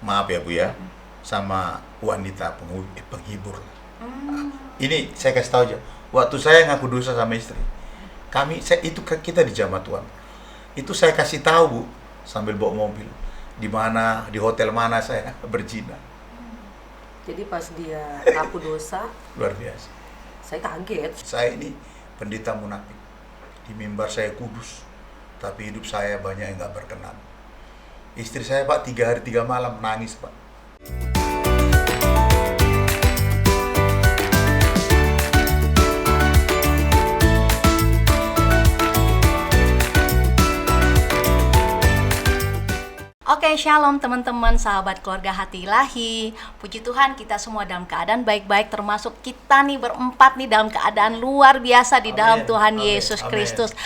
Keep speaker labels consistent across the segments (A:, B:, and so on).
A: maaf ya Bu ya, sama wanita penghibur. Ini saya kasih tahu aja. Waktu saya ngaku dosa sama istri, kita di jamaah Tuhan. Itu saya kasih tahu Bu, sambil bawa mobil, di mana, di hotel mana saya berzina.
B: Jadi pas dia ngaku dosa,
A: Luar biasa.
B: saya kaget.
A: Saya ini pendeta munafik. Di mimbar saya kudus, tapi hidup saya banyak yang nggak berkenan. Istri saya Pak 3 hari 3 malam nangis Pak.
C: Oke, shalom teman-teman, sahabat keluarga hati ilahi. Puji Tuhan kita semua dalam keadaan baik-baik, termasuk kita nih berempat nih dalam keadaan luar biasa di dalam Tuhan Yesus Kristus.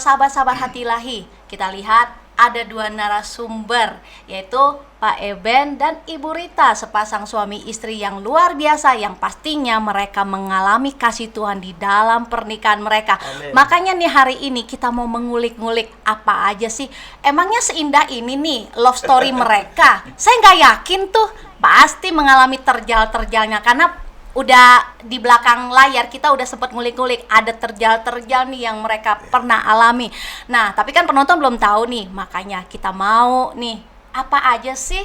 C: Sahabat-sahabat hati ilahi, kita lihat ada 2 narasumber, yaitu Pak Eben dan Ibu Rita, sepasang suami istri yang luar biasa, yang pastinya mereka mengalami kasih Tuhan di dalam pernikahan mereka.
D: Amen.
C: Makanya nih hari ini kita mau mengulik-ngulik apa aja sih, emangnya seindah ini nih love story mereka. Saya nggak yakin tuh pasti mengalami terjal-terjalnya, karena udah di belakang layar kita udah sempat ngulik-ngulik ada terjal-terjal nih yang mereka pernah alami. Nah, tapi kan penonton belum tahu nih, makanya kita mau nih apa aja sih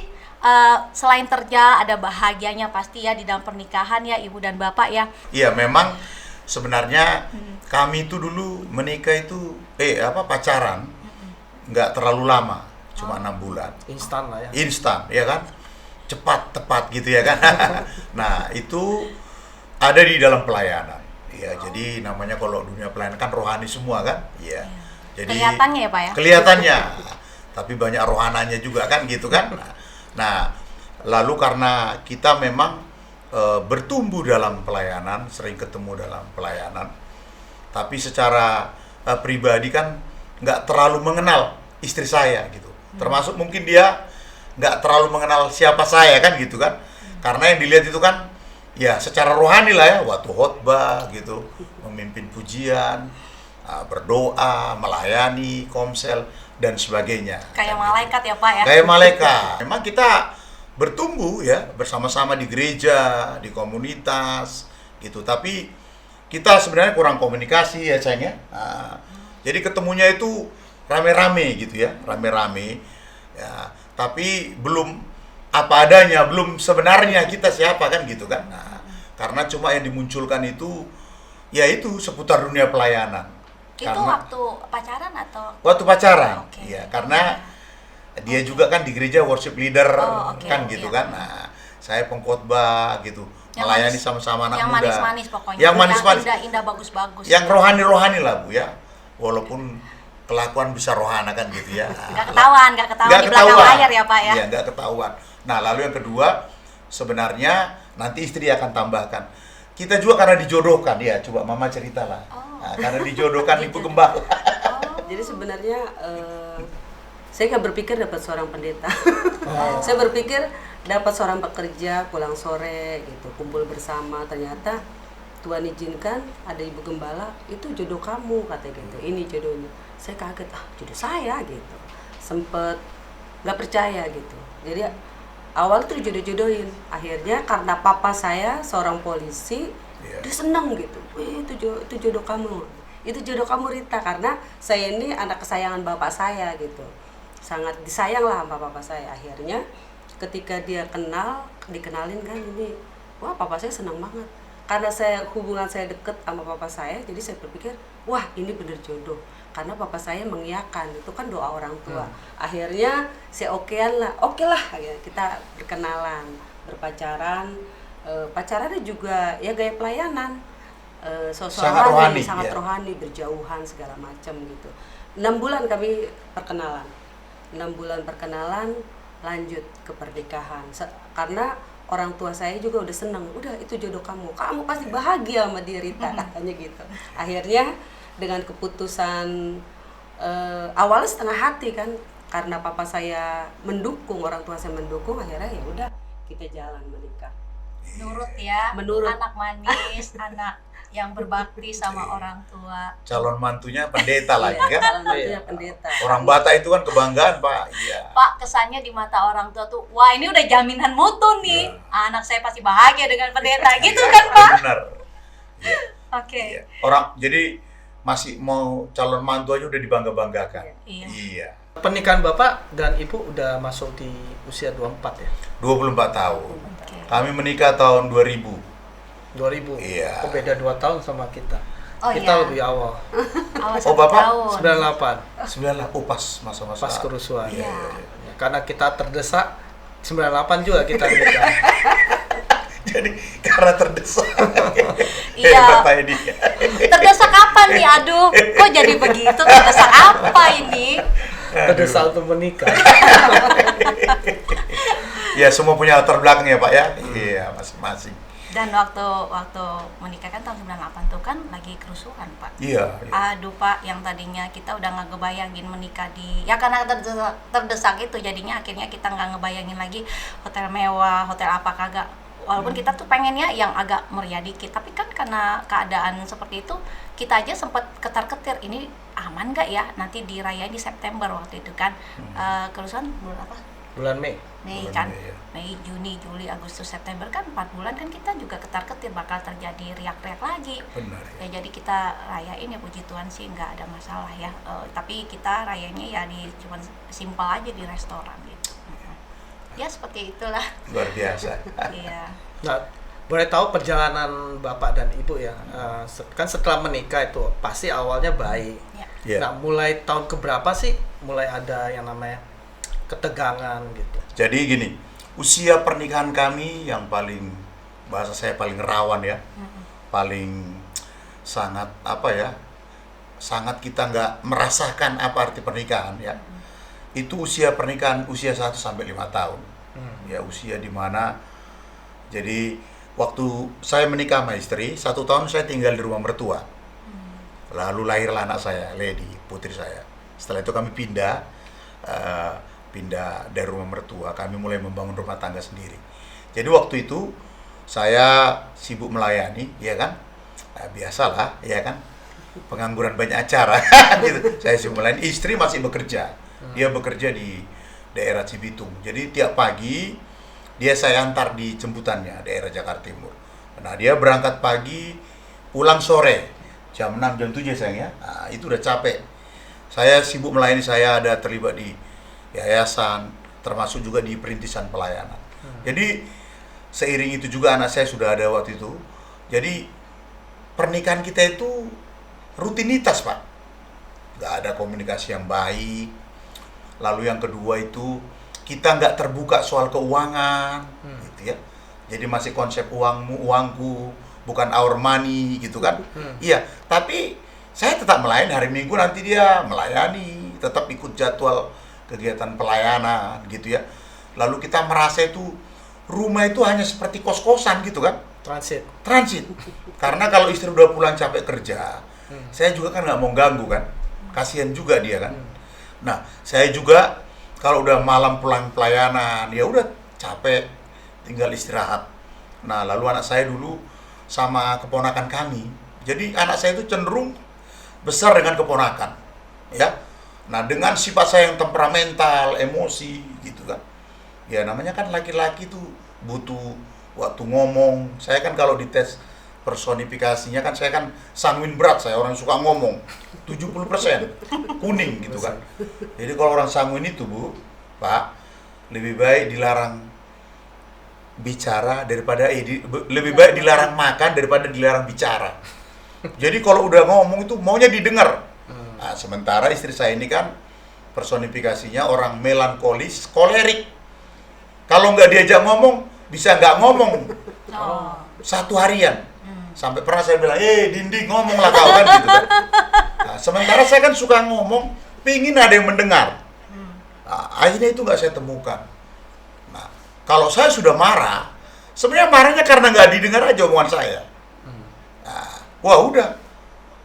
C: selain terjal ada bahagianya pasti ya di dalam pernikahan ya Ibu dan Bapak ya.
A: Iya, memang sebenarnya kami itu dulu menikah itu pacaran nggak terlalu lama, cuma 6 bulan.
D: Instan lah ya.
A: Instan, ya kan? Cepat, tepat gitu ya kan? Nah, itu ada di dalam pelayanan. Ya, jadi namanya kalau dunia pelayanan kan rohani semua kan? Iya. Jadi
C: Kelihatannya ya Pak ya?
A: Kelihatannya. Tapi banyak rohananya juga kan gitu kan? Nah, lalu karena kita memang bertumbuh dalam pelayanan, sering ketemu dalam pelayanan. Tapi secara pribadi kan nggak terlalu mengenal istri saya gitu. Termasuk mungkin dia nggak terlalu mengenal siapa saya kan gitu kan, karena yang dilihat itu kan ya secara rohani lah ya, waktu khotbah gitu, memimpin pujian, berdoa, melayani, komsel dan sebagainya.
C: Kayak
A: kan
C: malaikat
A: gitu.
C: ya Pak ya?
A: Kayak malaikat. Memang kita bertumbuh ya bersama-sama di gereja, di komunitas gitu, tapi kita sebenarnya kurang komunikasi ya sayang ya. Jadi ketemunya itu rame-rame gitu ya, rame-rame ya. Tapi belum apa adanya, belum sebenarnya kita siapa kan gitu kan. Nah, karena cuma yang dimunculkan itu ya itu seputar dunia pelayanan.
C: Itu
A: Karena
C: waktu pacaran atau?
A: waktu pacaran.
C: Oke.
A: Ya, karena dia juga kan di gereja worship leader
C: Oke,
A: kan gitu
C: iya.
A: kan. Nah, saya pengkhotbah gitu,
C: Yang
A: melayani
C: manis-
A: sama-sama anak
C: yang
A: muda.
C: manis-manis pokoknya.
A: Yang manis-manis.
C: Indah-indah bagus-bagus.
A: Yang rohani-rohani lah Bu ya. Walaupun kelakuan bisa rohana kan gitu ya.
C: Nggak ketahuan di belakang layar ya Pak ya?
A: Iya, nggak ketahuan. Nah, lalu yang kedua, sebenarnya nanti istri akan tambahkan. Kita juga karena dijodohkan, ya coba Mama ceritalah. Nah, karena dijodohkan Ibu Gembala.
B: Jadi sebenarnya saya nggak berpikir dapat seorang pendeta. Saya berpikir dapat seorang pekerja pulang sore gitu, kumpul bersama. Ternyata Tuhan izinkan ada Ibu Gembala, itu jodoh kamu katanya gitu. Ini jodohnya. Saya kaget, jodoh saya gitu. Sempet nggak percaya gitu. Jadi awal tuh jodoh-jodohin. Akhirnya karena papa saya seorang polisi, dia senang gitu. Itu jodoh kamu. Itu jodoh kamu Rita, karena saya ini anak kesayangan bapak saya gitu. Sangat disayang lah sama papa saya. Akhirnya ketika dia dikenalin kan ini, wah papa saya senang banget. Karena hubungan saya deket sama papa saya, jadi saya berpikir, wah ini bener jodoh. Karena papa saya mengiyakan, itu kan doa orang tua. Akhirnya saya oke lah ya, kita berkenalan, berpacaran. Pacarannya juga ya gaya pelayanan,
A: Sangat rohani,
B: sangat
A: ya.
B: rohani, berjauhan segala macam gitu. 6 bulan kami perkenalan, 6 bulan perkenalan, lanjut ke pernikahan. Karena orang tua saya juga udah seneng, udah itu jodoh kamu pasti bahagia sama dia Rita, katanya gitu. Akhirnya dengan keputusan awalnya setengah hati kan, karena papa saya mendukung, orang tua saya mendukung, akhirnya ya udah kita jalan menikah.
C: Nurut ya,
B: Menurut.
C: anak manis, anak yang berbakti sama orang tua.
A: Calon mantunya pendeta lagi
B: Iya,
A: kan.
B: calon mantunya pendeta.
A: Orang Batak itu kan kebanggaan, Pak. Iya.
C: Pak, kesannya di mata orang tua tuh, wah ini udah jaminan mutu nih, anak saya pasti bahagia dengan pendeta, gitu kan Pak?
A: Benar. Iya.
C: Oke.
A: Iya. Orang jadi masih mau calon mantu aja udah dibangga-banggakan.
C: Iya.
A: Iya.
D: Pernikahan Bapak dan Ibu udah masuk di usia 24 ya?
A: 24 tahun.
C: Oke.
A: Kami menikah tahun 2000.
D: 2000?
A: Iya.
D: Oh, beda 2 tahun sama kita.
C: Oh,
D: Kita
C: iya.
D: lebih awal.
C: Awal
A: Oh,
C: 1
A: Bapak?
C: tahun.
D: 98.
A: 98. Oh, pas masa-masa.
D: Pas kerusuhan.
A: Iya.
C: Iya.
A: Iya.
D: Ya, karena kita terdesak 98 juga kita nikah.
A: Jadi karena terdesak.
C: Iya.
A: Bapak ini.
C: Terdesak apa nih? Aduh, kok jadi begitu? Terdesak apa ini?
D: Terdesak untuk menikah.
A: Ya, semua punya latar belakang ya, Pak ya. Iya, masing-masing.
C: Dan waktu menikah kan tahun 98 tuh kan lagi kerusuhan Pak.
A: Iya. Iya.
C: Aduh Pak, yang tadinya kita udah nggak ngebayangin menikah di, ya karena terdesak itu jadinya akhirnya kita nggak ngebayangin lagi hotel mewah, hotel apa kagak. Walaupun kita tuh pengennya yang agak meriah dikit, tapi kan karena keadaan seperti itu kita aja sempat ketar-ketir, ini aman nggak ya nanti dirayain di September waktu itu kan. Kerusuhan bulan apa?
D: Bulan Mei.
C: Mei
A: Bulan
C: kan,
A: Mei, ya.
C: Mei, Juni, Juli, Agustus, September kan 4 bulan kan kita juga ketar-ketir bakal terjadi riak-riak lagi.
A: Benar.
C: Ya jadi kita rayain ya puji Tuhan sih nggak ada masalah ya. Tapi kita rayanya ya di cuman simpel aja di restoran gitu. Ya seperti itulah.
A: Luar biasa.
C: Iya.
D: Nah, boleh tahu perjalanan Bapak dan Ibu ya? Kan setelah menikah itu pasti awalnya baik.
C: Ya.
A: Iya.
D: Nah, mulai tahun keberapa sih mulai ada yang namanya ketegangan gitu?
A: Jadi gini, usia pernikahan kami yang paling, bahasa saya paling rawan ya, paling sangat apa ya, sangat kita nggak merasakan apa arti pernikahan ya. Itu usia pernikahan usia 1 sampai 5 tahun. Ya, usia dimana jadi waktu saya menikah sama istri, 1 tahun saya tinggal di rumah mertua. Lalu lahirlah anak saya, Lady, putri saya. Setelah itu kami pindah dari rumah mertua, kami mulai membangun rumah tangga sendiri. Jadi waktu itu saya sibuk melayani, ya kan? Nah, biasalah, ya kan? Pengangguran banyak acara, gitu. Saya sibuk melayani, istri masih bekerja. Dia bekerja di daerah Cibitung. Jadi tiap pagi dia saya antar di jemputannya, daerah Jakarta Timur. Nah, dia berangkat pagi, pulang sore, jam 6, jam 7 sayang ya. Nah, itu udah capek. Saya sibuk melayani, saya ada terlibat di yayasan, termasuk juga di perintisan pelayanan. Jadi seiring itu juga anak saya sudah ada waktu itu. Jadi pernikahan kita itu rutinitas, Pak. Nggak ada komunikasi yang baik. Lalu yang kedua itu kita nggak terbuka soal keuangan, gitu ya. Jadi masih konsep uangmu, uangku, bukan our money, gitu kan. Iya, tapi saya tetap melayani, hari Minggu nanti dia melayani, tetap ikut jadwal kegiatan pelayanan gitu ya. Lalu kita merasa itu rumah itu hanya seperti kos-kosan gitu kan.
D: Transit.
A: Karena kalau istri udah pulang capek kerja, saya juga kan nggak mau ganggu kan. Kasihan juga dia kan. Nah, saya juga kalau udah malam pulang pelayanan, ya udah capek, tinggal istirahat. Nah, lalu anak saya dulu sama keponakan kami. Jadi anak saya itu cenderung besar dengan keponakan. Ya. Nah, dengan sifat saya yang temperamental, emosi gitu kan. Ya namanya kan laki-laki tuh butuh waktu ngomong. Saya kan kalau dites personifikasinya kan saya kan sanguin berat, saya orang suka ngomong. 70% kuning gitu kan. Jadi kalau orang sanguin itu, Bu, Pak, lebih baik dilarang bicara daripada lebih baik dilarang makan daripada dilarang bicara. Jadi kalau udah ngomong itu maunya didengar. Nah, sementara istri saya ini kan personifikasinya orang melankolis, kolerik. Kalau nggak diajak ngomong, bisa nggak ngomong.
C: Oh.
A: 1 harian. Sampai pernah saya bilang, dinding ngomonglah kau kan gitu kan. Nah, sementara saya kan suka ngomong, pingin ada yang mendengar. Nah, akhirnya itu nggak saya temukan. Nah, kalau saya sudah marah, sebenarnya marahnya karena nggak didengar aja omongan saya. Nah, wah udah.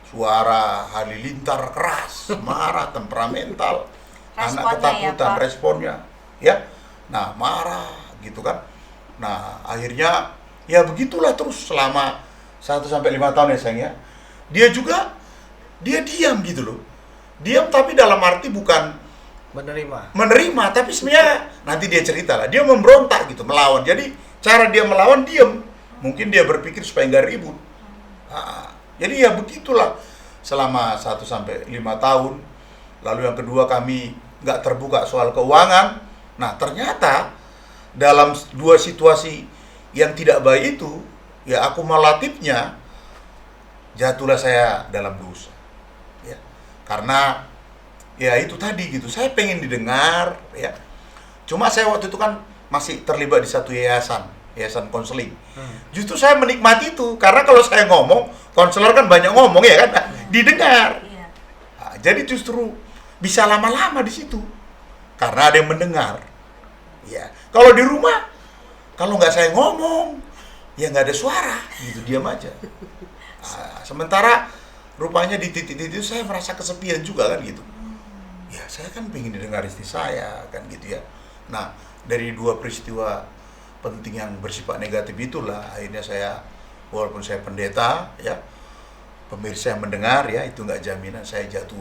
A: Suara halilintar keras, marah, temperamental, anak ketakutan, responnya, ya. Nah, marah gitu kan. Nah, akhirnya Ya begitulah terus selama 1 sampai 5 tahun ya sayang ya. Dia juga dia diam gitu loh. Diam tapi dalam arti bukan menerima, tapi sebenarnya nanti dia cerita lah. Dia memberontak gitu, melawan. Jadi cara dia melawan diam. Mungkin dia berpikir supaya nggak ribut. Jadi ya begitulah selama 1 sampai 5 tahun. Lalu yang kedua kami nggak terbuka soal keuangan. Nah ternyata dalam 2 situasi yang tidak baik itu, ya akumulatifnya jatuhlah saya dalam dosa. Ya. Karena ya itu tadi gitu, saya pengen didengar ya. Cuma saya waktu itu kan masih terlibat di satu yayasan konseling. Justru saya menikmati itu karena kalau saya ngomong, konselor kan banyak ngomong ya kan, didengar. Nah, jadi justru bisa lama-lama di situ karena ada yang mendengar. Ya, kalau di rumah kalau nggak saya ngomong, ya nggak ada suara, gitu diam aja. Nah, sementara rupanya di titik-titik itu saya merasa kesepian juga kan gitu. Ya saya kan pengen didengar istri saya kan gitu ya. Nah dari 2 peristiwa penting yang bersifat negatif itulah akhirnya saya, walaupun saya pendeta ya, pemirsa yang mendengar ya, itu nggak jaminan saya jatuh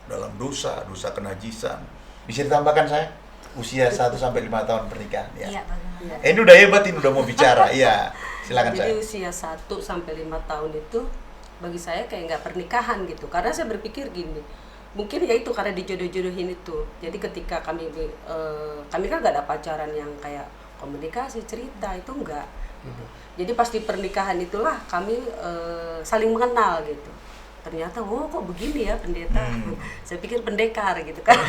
A: dalam dosa kenajisan. Bisa ditambahkan saya usia 1 sampai 5 tahun pernikahan ya.
C: Iya, bagaimana?
A: Ini udah hebat, ini udah mau bicara. Iya, silakan
B: Jadi
A: saya.
B: usia 1 sampai 5 tahun itu bagi saya kayak nggak pernikahan gitu. Karena saya berpikir gini, mungkin ya itu karena dijodoh-jodohin itu. Jadi ketika kami kan nggak ada pacaran yang kayak komunikasi, cerita, itu enggak gitu. Jadi pas di pernikahan itulah kami saling mengenal gitu. Ternyata kok begini ya pendeta. Saya pikir pendekar gitu kan.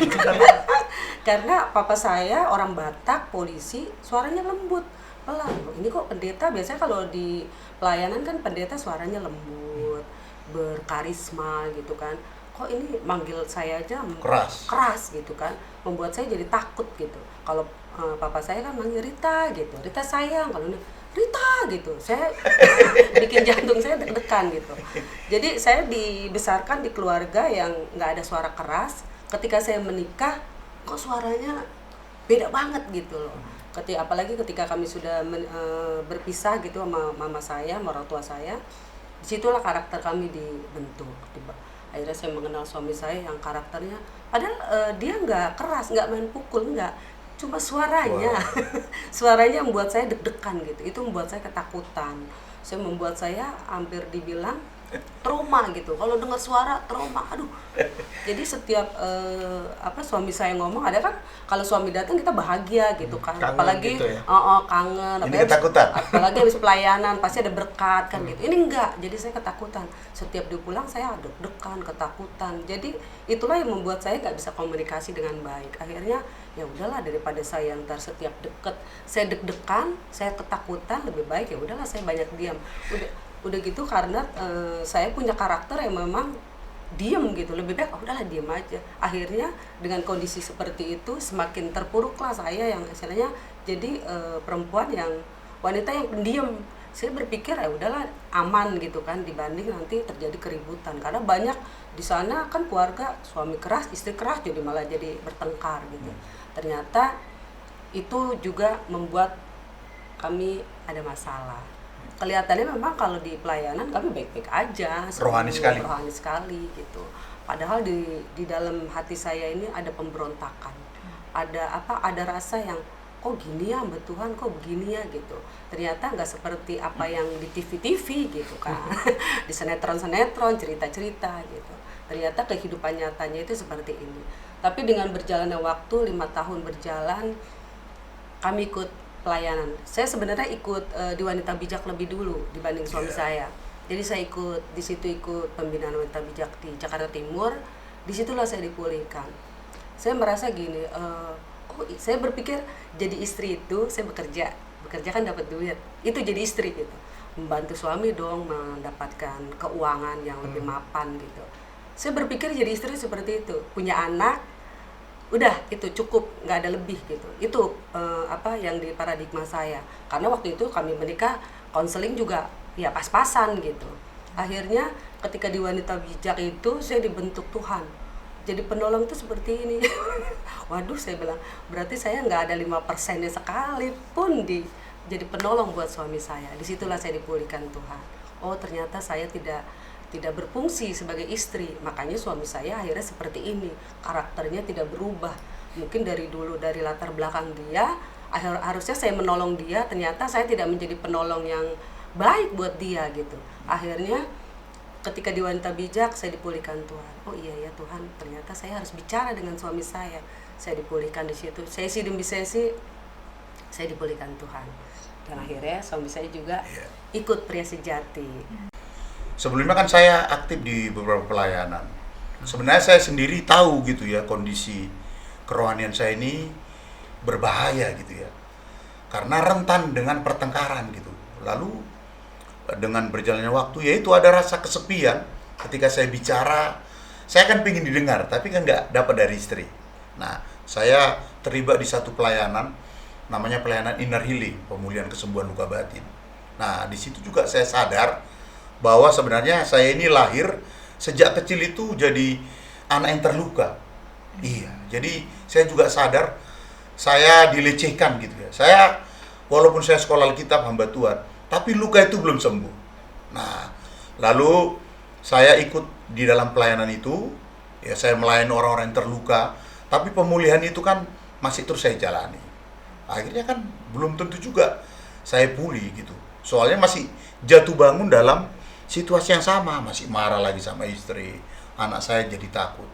B: Karena papa saya orang Batak, polisi, suaranya lembut, pelan. Ini kok pendeta, biasanya kalau di pelayanan kan pendeta suaranya lembut, berkarisma gitu kan. Kok ini manggil saya aja keras gitu kan, membuat saya jadi takut gitu. Kalau papa saya kan manggil Rita gitu, Rita sayang, kalau ini Rita gitu, saya bikin jantung saya deg-degan gitu. Jadi saya dibesarkan di keluarga yang nggak ada suara keras. Ketika saya menikah, kok suaranya beda banget gitu loh. Apalagi ketika kami sudah berpisah gitu sama mama saya, sama orang tua saya, disitulah karakter kami dibentuk. Akhirnya saya mengenal suami saya yang karakternya, padahal dia nggak keras, nggak main pukul, nggak. Cuma suaranya, suaranya membuat saya deg-degan gitu. Itu membuat saya ketakutan. Membuat saya hampir dibilang trauma gitu. Kalau dengar suara trauma, aduh. Jadi setiap suami saya ngomong, ada kan kalau suami datang kita bahagia gitu kan.
D: Kangen
B: Apalagi
D: gitu ya?
B: Kangen.
A: Ini ketakutan.
B: Apalagi habis pelayanan pasti ada berkat kan gitu. Ini enggak. Jadi saya ketakutan. Setiap dia pulang saya deg-degan, ketakutan. Jadi itulah yang membuat saya nggak bisa komunikasi dengan baik. Akhirnya ya udahlah, daripada saya ntar setiap deket saya deg-degan, saya ketakutan, lebih baik ya udahlah saya banyak diam. Udah gitu karena saya punya karakter yang memang diam gitu, lebih baik udahlah diam aja. Akhirnya dengan kondisi seperti itu semakin terpuruklah saya yang istilahnya jadi wanita yang pendiam. Saya berpikir ya udahlah aman gitu kan, dibanding nanti terjadi keributan, karena banyak di sana kan keluarga suami keras istri keras, jadi malah jadi bertengkar gitu. Ternyata itu juga membuat kami ada masalah. Kelihatannya memang kalau di pelayanan kami baik-baik aja,
A: rohani
B: sekali gitu. Padahal di dalam hati saya ini ada pemberontakan. Ada rasa yang kok gini ya Mbak Tuhan, kok begini ya gitu. Ternyata nggak seperti apa yang di TV-TV gitu kan. Di sinetron-sinetron, cerita-cerita gitu. Ternyata kehidupan nyatanya itu seperti ini. Tapi dengan berjalannya waktu, 5 tahun berjalan, kami ikut pelayanan. Saya sebenarnya ikut di Wanita Bijak lebih dulu dibanding suami saya. Jadi saya ikut pembinaan Wanita Bijak di Jakarta Timur. Disitulah saya dipulihkan. Saya merasa gini, saya berpikir jadi istri itu saya bekerja kan dapat duit, itu jadi istri gitu, membantu suami dong mendapatkan keuangan yang lebih mapan gitu. Saya berpikir jadi istri seperti itu, punya anak udah itu cukup, nggak ada lebih gitu. Itu yang di paradigma saya, karena waktu itu kami menikah konseling juga ya pas-pasan gitu. Akhirnya ketika di Wanita Bijak itu saya dibentuk Tuhan jadi penolong tuh seperti ini. Waduh, saya bilang berarti saya nggak ada 5%-nya sekalipun di jadi penolong buat suami saya. Disitulah saya dipulihkan Tuhan. Oh ternyata saya tidak berfungsi sebagai istri, makanya suami saya akhirnya seperti ini, karakternya tidak berubah. Mungkin dari dulu, dari latar belakang dia, harusnya saya menolong dia, ternyata saya tidak menjadi penolong yang baik buat dia gitu. Akhirnya ketika di Wanita Bijak saya dipulihkan Tuhan. Oh iya ya Tuhan, ternyata saya harus bicara dengan suami saya. Saya dipulihkan di situ, sesi demi sesi saya dipulihkan Tuhan. Dan akhirnya suami saya juga ikut Pria Sejati.
A: Sebelumnya kan saya aktif di beberapa pelayanan. Sebenarnya saya sendiri tahu gitu ya, kondisi kerohanian saya ini berbahaya gitu ya. Karena rentan dengan pertengkaran gitu. Lalu dengan berjalannya waktu, yaitu ada rasa kesepian ketika saya bicara. Saya kan pengen didengar, tapi kan nggak dapat dari istri. Nah, saya terlibat di satu pelayanan, namanya pelayanan inner healing, pemulihan kesembuhan luka batin. Nah, di situ juga saya sadar bahwa sebenarnya saya ini lahir sejak kecil itu jadi anak yang terluka. Iya, jadi saya juga sadar saya dilecehkan gitu ya. Saya walaupun saya sekolah Alkitab hamba Tuhan, tapi luka itu belum sembuh. Nah, lalu saya ikut di dalam pelayanan itu, ya saya melayani orang-orang yang terluka, tapi pemulihan itu kan masih terus saya jalani. Akhirnya kan belum tentu juga saya pulih gitu. Soalnya masih jatuh bangun dalam situasi yang sama, masih marah lagi sama istri, anak saya jadi takut.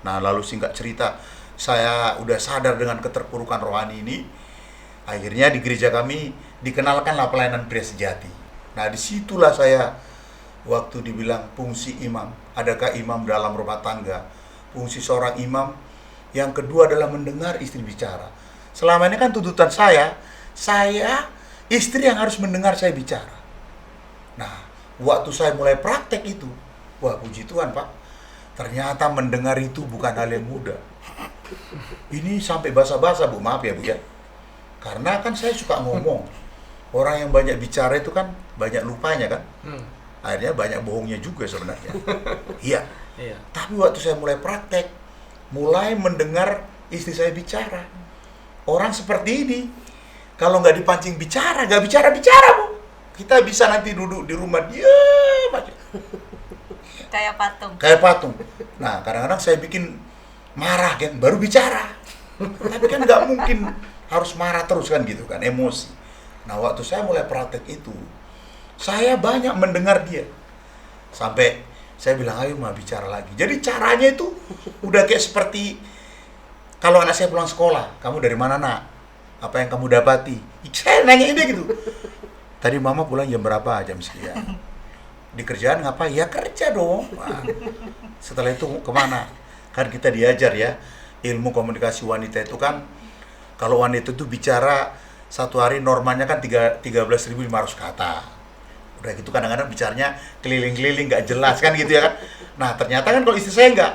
A: Nah, lalu singkat cerita, saya udah sadar dengan keterpurukan rohani ini. Akhirnya di gereja kami dikenalkanlah pelayanan Pria Sejati. Nah, disitulah saya waktu dibilang fungsi imam, adakah imam dalam rumah tangga? Fungsi seorang imam yang kedua adalah mendengar istri bicara. Selama ini kan tuntutan saya istri yang harus mendengar saya bicara. Nah, waktu saya mulai praktek itu, wah puji Tuhan Pak, ternyata mendengar itu bukan hal yang mudah. Ini sampai basa-basa Bu, maaf ya Bu ya. Karena kan saya suka ngomong. Orang yang banyak bicara itu kan banyak lupanya kan. Akhirnya banyak bohongnya juga sebenarnya. Iya. Tapi waktu saya mulai praktek, mulai mendengar istri saya bicara. Orang seperti ini, kalau nggak dipancing bicara, nggak bicara-bicara Bu. Kita bisa nanti duduk di rumah diam aja.
C: Kayak patung.
A: Kayak patung. Nah, kadang-kadang saya bikin marah kan, baru bicara. Tapi kan nggak mungkin harus marah terus kan gitu kan, emosi. Nah, waktu saya mulai praktek itu, saya banyak mendengar dia. Sampai saya bilang, ayo Ma bicara lagi. Jadi caranya itu udah kayak seperti kalau anak saya pulang sekolah, kamu dari mana nak? Apa yang kamu dapati? Saya nanyain dia gitu. Tadi mama pulang jam berapa? Jam sekian. Di kerjaan ngapain? Ya kerja dong. Nah, setelah itu kemana? Kan kita diajar ya, ilmu komunikasi wanita itu kan, kalau wanita itu bicara satu hari normanya kan 13.500 kata. Udah gitu kadang-kadang bicaranya keliling-keliling nggak jelas kan gitu ya kan. Nah ternyata kan kalau istri saya nggak,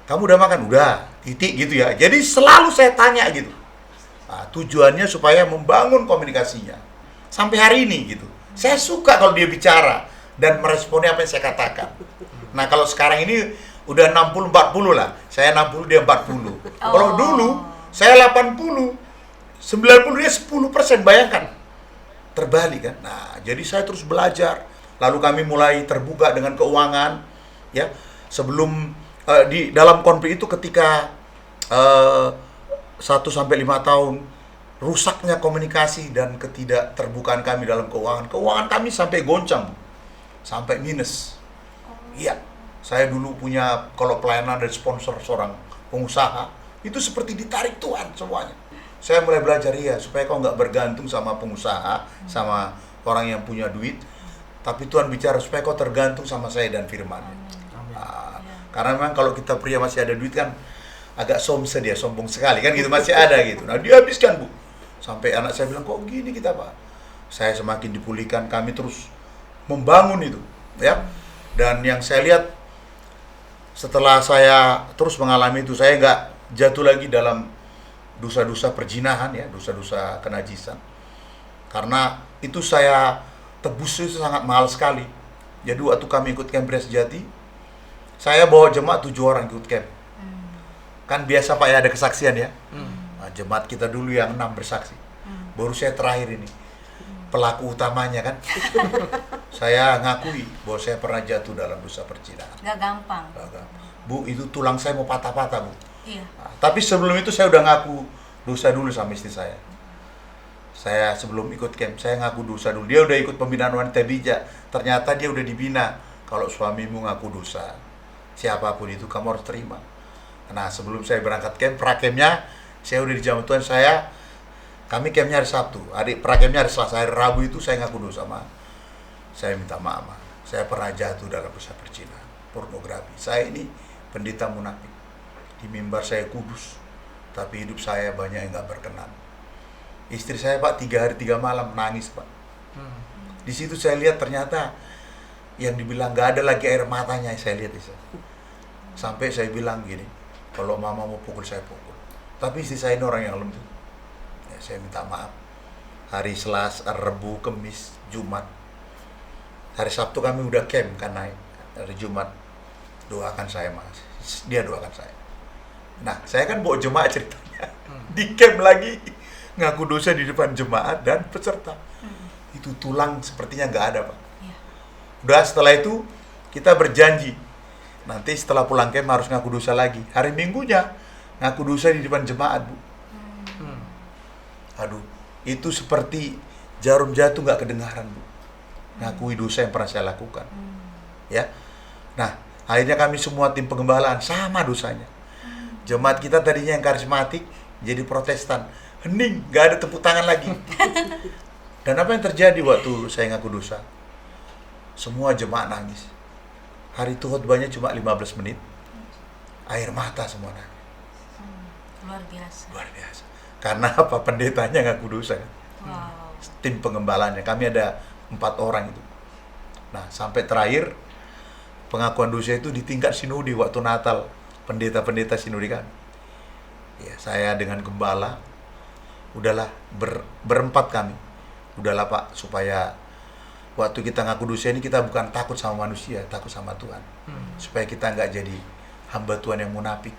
A: kamu udah makan? Udah, titik gitu ya. Jadi selalu saya tanya gitu. Nah, tujuannya supaya membangun komunikasinya. Sampai hari ini gitu. Saya suka kalau dia bicara dan meresponnya apa yang saya katakan. Nah kalau sekarang ini udah 60-40 lah. Saya 60, dia 40. Kalau dulu saya 80, 90 dia 10%, bayangkan. Terbalik kan. Nah, jadi saya terus belajar. Lalu kami mulai terbuka dengan keuangan ya. Sebelum di dalam konflik itu ketika 1-5 tahun rusaknya komunikasi dan ketidakterbukaan kami dalam keuangan kami sampai goncang, sampai minus. Iya, saya dulu punya, kalau pelayanan dari sponsor seorang pengusaha, itu seperti ditarik Tuhan semuanya. Saya mulai belajar ya, supaya kau nggak bergantung sama pengusaha, sama orang yang punya duit, tapi Tuhan bicara supaya kau tergantung sama saya dan firman. Nah, karena memang kalau kita pria masih ada duit kan, agak sombong sekali kan gitu, masih ada gitu. Nah dihabiskan Bu. Sampai anak saya bilang, kok gini kita Pak? Saya semakin dipulihkan, kami terus membangun itu ya. Dan yang saya lihat setelah saya terus mengalami itu, saya nggak jatuh lagi dalam dosa-dosa perzinahan ya, dosa-dosa kenajisan. Karena itu saya tebus itu sangat mahal sekali. Jadi waktu kami ikut camp Pria Sejati, saya bawa jemaat 7 orang ikut camp. Kan biasa Pak ya ada kesaksian ya. Nah, jemaat kita dulu yang 6 bersaksi. Baru saya terakhir ini. pelaku utamanya kan. Saya ngakui bahwa saya pernah jatuh dalam dosa perzinahan.
C: Nggak gampang.
A: Bu, itu tulang saya mau patah-patah, Bu.
C: Iya.
A: Nah, tapi sebelum itu saya udah ngaku dosa dulu sama istri saya. Saya sebelum ikut camp, saya ngaku dosa dulu. Dia udah ikut pembinaan wanita bijak. Ternyata dia udah dibina. Kalau suamimu ngaku dosa, siapapun itu kamu harus terima. Nah, sebelum saya berangkat camp, pracampnya saya udah dijamah Tuhan. Kami campnya hari Sabtu, pracampnya hari Selasa, hari Rabu itu saya ngaku dosa sama. Saya minta maaf. Saya pernah jatuh dalam dosa perzinahan, pornografi. Saya ini pendeta munafik. Di mimbar saya kudus, tapi hidup saya banyak yang gak berkenan. Istri saya, Pak, 3 hari 3 malam nangis, Pak. Di situ saya lihat ternyata yang dibilang gak ada lagi air matanya, saya lihat itu. Sampai saya bilang gini, kalau mama mau pukul, saya pukul. Tapi istri saya ini orang yang lembut. Ya, saya minta maaf. Hari Selasa, Rabu, Kamis, Jumat. Hari Sabtu kami udah camp kan naik. Hari Jumat doakan saya, Mas. Dia doakan saya. Nah, saya kan bawa jemaat ceritanya. Di camp lagi ngaku dosa di depan jemaat dan peserta. Itu tulang sepertinya nggak ada, Pak.
C: Iya.
A: Udah setelah itu kita berjanji. Nanti setelah pulang camp harus ngaku dosa lagi. Hari Minggunya ngaku dosa di depan jemaat, Bu. Aduh, itu seperti jarum jatuh nggak kedengaran, Bu. Ngakui dosa yang pernah saya lakukan. Ya. Nah, akhirnya kami semua tim pengembalaan sama dosanya. Jemaat kita tadinya yang karismatik jadi Protestan. Hening, nggak ada tepuk tangan lagi. Dan apa yang terjadi waktu saya ngaku dosa? Semua jemaat nangis. Hari itu khotbahnya cuma 15 menit. Air mata semua nangis.
C: Luar biasa.
A: Luar biasa. Karena apa? Pendetanya ngaku dosa.
C: Wow.
A: Tim pengembalanya, kami ada 4 orang itu. Nah, sampai terakhir pengakuan dosa itu di tingkat sinodi waktu Natal. Pendeta-pendeta sinodi kami. Ya, saya dengan gembala, udahlah berempat kami. Udahlah, Pak, supaya waktu kita ngaku dosa ini kita bukan takut sama manusia, takut sama Tuhan. Supaya kita nggak jadi hamba Tuhan yang munafik.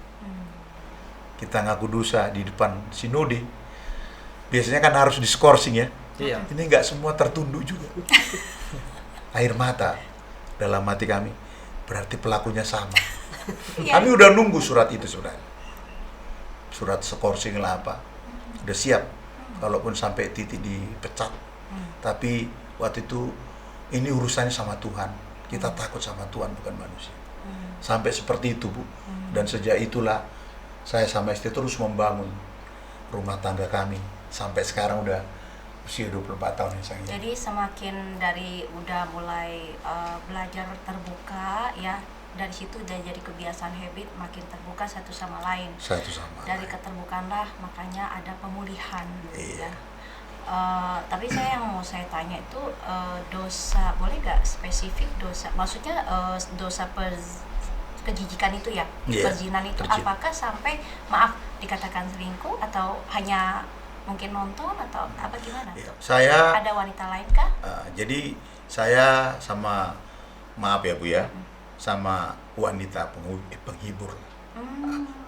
A: Kita ngaku dosa di depan sinode. Biasanya kan harus diskorsing ya.
D: Iya.
A: Ini nggak semua tertunduk juga. Air mata dalam hati kami. Berarti pelakunya sama. Kami udah nunggu surat itu sebenarnya. Surat skorsing lah apa. Udah siap. Kalaupun sampai titik dipecat. Tapi waktu itu ini urusannya sama Tuhan. Kita takut sama Tuhan bukan manusia. Sampai seperti itu, Bu. Dan sejak itulah saya sama istri terus membangun rumah tangga kami. Sampai sekarang udah usia 24 tahun ya, sayang.
C: Jadi semakin dari udah mulai belajar terbuka ya, dari situ udah jadi kebiasaan habit, makin terbuka satu sama lain.
A: Satu sama
C: Dari
A: lain.
C: keterbukaanlah makanya ada pemulihan.
A: Iya.
C: Ya. Tapi saya yang mau saya tanya itu dosa, boleh nggak spesifik dosa? Maksudnya dosa kejijikan itu ya,
A: Iya,
C: perzinahan itu
A: perzinahan.
C: apakah sampai maaf dikatakan selingkuh atau hanya mungkin nonton atau apa gimana?
A: Iya. Saya
C: Ada wanita lain kah?
A: jadi saya sama, maaf ya Bu ya, sama wanita penghibur.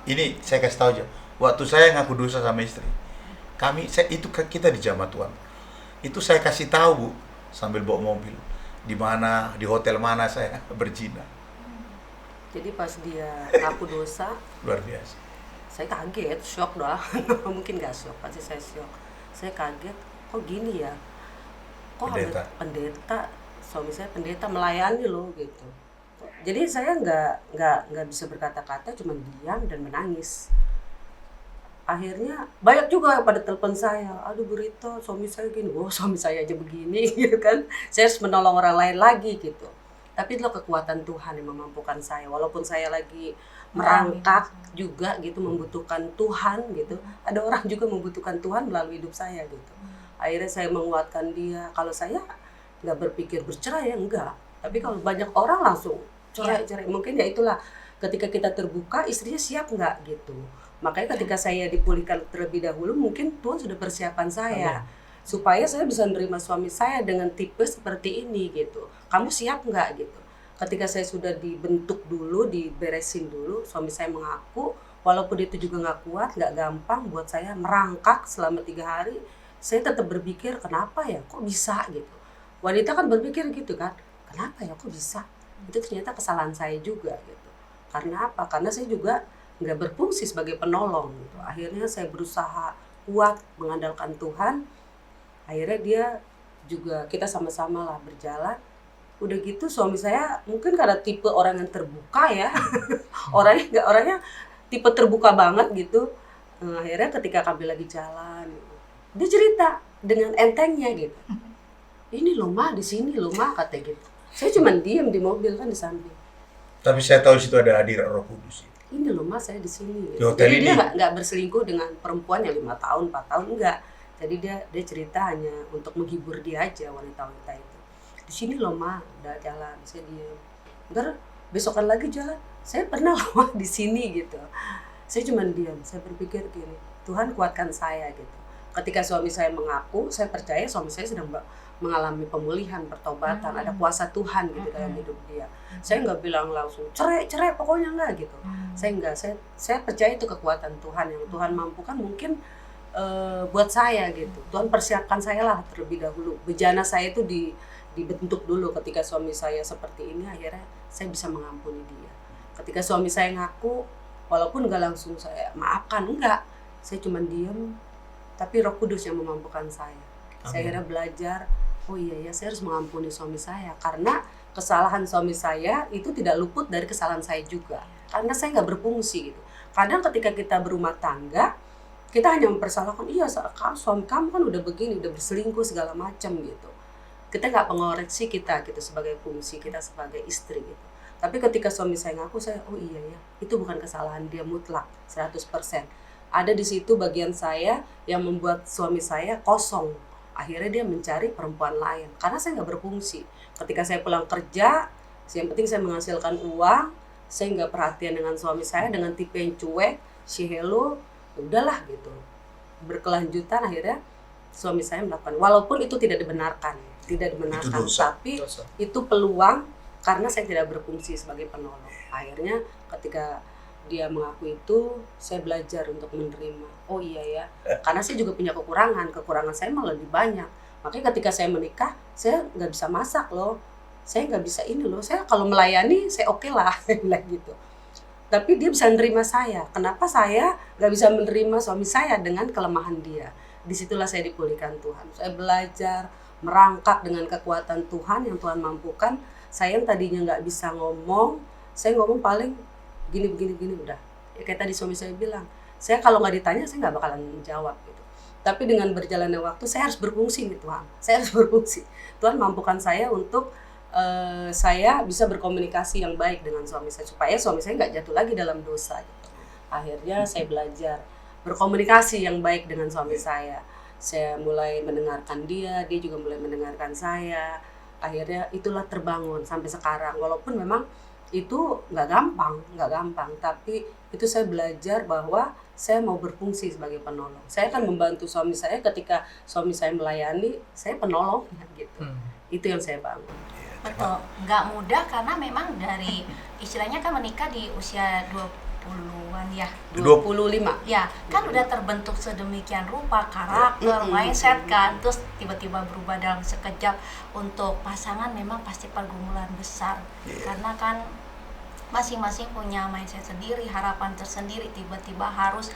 A: Ini saya kasih tahu aja. Waktu saya ngaku dosa sama istri, kita di jamaah Tuhan. Itu saya kasih tahu, Bu, sambil bawa mobil. Di mana, di hotel mana saya berzina.
B: Jadi pas dia ngaku dosa,
A: Luar biasa.
B: saya kaget, shock dah. Mungkin nggak shock, pasti saya shock. Saya kaget, kok gini ya? Kok
A: Pendeta.
B: ada pendeta, suami saya pendeta melayani loh gitu. Jadi saya nggak bisa berkata-kata, cuma diam dan menangis. Akhirnya banyak juga yang pada telepon saya, aduh Bu Rito, suami saya gini, wah suami saya aja begini gitu kan. Saya harus menolong orang lain lagi gitu. Tapi itulah kekuatan Tuhan yang memampukan saya. Walaupun saya lagi merangkak juga gitu, membutuhkan Tuhan gitu. Ada orang juga membutuhkan Tuhan melalui hidup saya gitu. Akhirnya saya menguatkan dia. Kalau saya nggak berpikir bercerai ya enggak. Tapi kalau banyak orang langsung cerai. Mungkin ya itulah ketika kita terbuka, istrinya siap nggak gitu. Makanya ketika saya dipulihkan terlebih dahulu, mungkin Tuhan sudah persiapan saya. Supaya saya bisa menerima suami saya dengan tipe seperti ini gitu. Kamu siap nggak gitu? Ketika saya sudah dibentuk dulu, diberesin dulu, suami saya mengaku, walaupun itu juga nggak kuat, nggak gampang buat saya merangkak selama 3 hari. saya tetap berpikir kenapa ya kok bisa gitu. Wanita kan berpikir gitu kan, kenapa ya kok bisa, itu ternyata kesalahan saya juga gitu. Karena apa? Karena saya juga nggak berfungsi sebagai penolong gitu. Akhirnya saya berusaha kuat mengandalkan Tuhan, akhirnya dia juga, kita sama-sama lah berjalan. Udah gitu suami saya mungkin karena tipe orang yang terbuka ya, orangnya tipe terbuka banget gitu. Akhirnya ketika kami lagi jalan, dia cerita dengan entengnya gitu. Ini loh Ma, di sini loh Ma, katanya gitu. Saya cuma diem di mobil kan di samping.
A: Tapi saya tahu situ ada hadirat Roh Kudus.
B: Ini loh Mas, saya di sini.
A: Di hotel
B: Jadi
A: ini?
B: dia nggak berselingkuh dengan perempuan yang 5 tahun, 4 tahun, enggak. Jadi dia cerita hanya untuk menghibur dia aja, wanita-wanita itu. Di sini loh Ma, udah jalan, saya diem. Ntar besokan lagi jalan, saya pernah loh Ma di sini gitu. Saya cuma diam, saya berpikir gini, Tuhan kuatkan saya gitu. Ketika suami saya mengaku, saya percaya suami saya sedang mengalami pemulihan, pertobatan, ada kuasa Tuhan gitu dalam hidup dia. Saya nggak bilang langsung cerai pokoknya nggak gitu. Saya nggak, saya percaya itu kekuatan Tuhan yang Tuhan mampukan mungkin buat saya gitu. Tuhan persiapkan saya lah terlebih dahulu. Bejana saya itu dibentuk dulu ketika suami saya seperti ini, akhirnya saya bisa mengampuni dia. Ketika suami saya ngaku, walaupun nggak langsung saya maafkan, enggak, saya cuma diam, tapi Roh Kudus yang memampukan saya. Saya akhirnya belajar, oh iya ya, saya harus mengampuni suami saya karena kesalahan suami saya itu tidak luput dari kesalahan saya juga. Karena saya nggak berfungsi gitu. Kadang ketika kita berumah tangga, kita hanya mempersalahkan, iya suami kamu kan udah begini, udah berselingkuh segala macam gitu. Kita nggak mengoreksi kita gitu sebagai fungsi kita sebagai istri gitu. Tapi ketika suami saya ngaku, saya oh iya ya, itu bukan kesalahan dia mutlak 100%. Ada di situ bagian saya yang membuat suami saya kosong. Akhirnya dia mencari perempuan lain karena saya nggak berfungsi. Ketika saya pulang kerja, yang penting saya menghasilkan uang, saya nggak perhatian dengan suami saya, dengan tipe yang cuek, si hello, udahlah gitu. Berkelanjutan akhirnya suami saya melakukan, walaupun itu tidak dibenarkan,
A: Itu dosa.
B: tapi itu peluang karena saya tidak berfungsi sebagai penolong. Akhirnya ketika dia mengaku itu, saya belajar untuk menerima. Oh iya ya, karena saya juga punya kekurangan saya malah lebih banyak. Makanya ketika saya menikah, saya nggak bisa masak loh, saya nggak bisa ini loh, saya kalau melayani saya oke lah, saya bilang gitu. Tapi dia bisa menerima saya. Kenapa saya nggak bisa menerima suami saya dengan kelemahan dia? Disitulah saya dipulihkan Tuhan. Saya belajar merangkak dengan kekuatan Tuhan yang Tuhan mampukan. Saya yang tadinya nggak bisa ngomong, saya ngomong paling gini udah. Ya, kayak tadi suami saya bilang, saya kalau nggak ditanya saya nggak bakalan jawab gitu. Tapi dengan berjalannya waktu saya harus berfungsi nih Tuhan. Saya harus berfungsi. Tuhan mampukan saya untuk saya bisa berkomunikasi yang baik dengan suami saya supaya suami saya nggak jatuh lagi dalam dosa gitu. Akhirnya saya belajar berkomunikasi yang baik dengan suami saya. Saya mulai mendengarkan dia juga mulai mendengarkan saya. Akhirnya itulah terbangun sampai sekarang. Walaupun memang itu nggak gampang, tapi itu saya belajar bahwa saya mau berfungsi sebagai penolong. Saya akan membantu suami saya ketika suami saya melayani, saya penolongnya gitu. Itu yang saya bangun.
C: Betul, nggak mudah karena memang dari istilahnya kan menikah di usia 20-an ya.
B: 25.
C: Ya, kan udah terbentuk sedemikian rupa karakter, mindset kan, terus tiba-tiba berubah dalam sekejap. Untuk pasangan memang pasti pergumulan besar. Karena kan masing-masing punya mindset sendiri, harapan tersendiri, tiba-tiba harus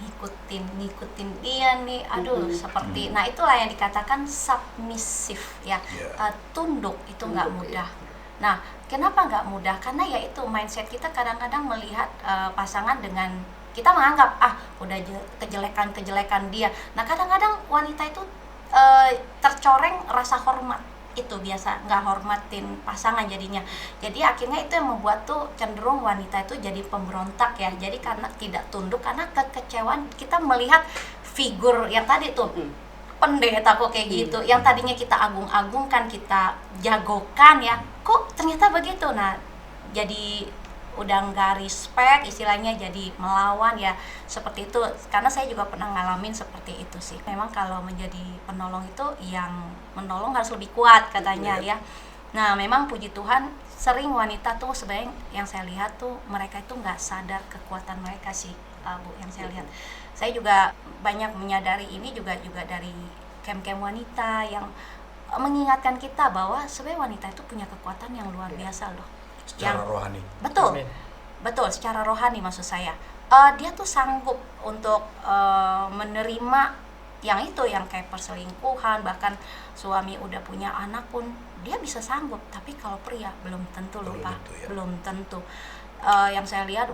C: ngikutin dia nih, seperti, nah itulah yang dikatakan submisif ya, tunduk itu nggak mudah. Nah, kenapa nggak mudah? Karena ya itu mindset kita kadang-kadang melihat pasangan dengan kita menganggap udah kejelekan dia. Nah, kadang-kadang wanita itu tercoreng rasa hormat, itu biasa nggak hormatin pasangan jadinya. Jadi akhirnya itu yang membuat tuh cenderung wanita itu jadi pemberontak ya. Jadi karena tidak tunduk, karena kekecewaan kita melihat figur yang tadi tuh pendeta kok kayak gitu, yang tadinya kita agung-agungkan, kita jagokan ya, kok ternyata begitu. Nah, jadi udah nggak respect, istilahnya jadi melawan ya, seperti itu. Karena saya juga pernah ngalamin seperti itu sih. Memang kalau menjadi penolong itu yang menolong harus lebih kuat katanya ya. Nah, memang puji Tuhan sering wanita tuh sebenarnya yang saya lihat tuh mereka itu nggak sadar kekuatan mereka sih, Bu, yang saya lihat. Saya juga banyak menyadari ini juga dari camp-camp wanita yang mengingatkan kita bahwa sebenarnya wanita itu punya kekuatan yang luar biasa loh.
A: Secara rohani.
C: Betul.
D: Amin.
C: Betul, secara rohani maksud saya. Dia tuh sanggup untuk menerima yang itu, yang kayak perselingkuhan, bahkan suami udah punya anak pun dia bisa sanggup. Tapi kalau pria belum tentu loh, Pak. Belum tentu. Yang saya lihat,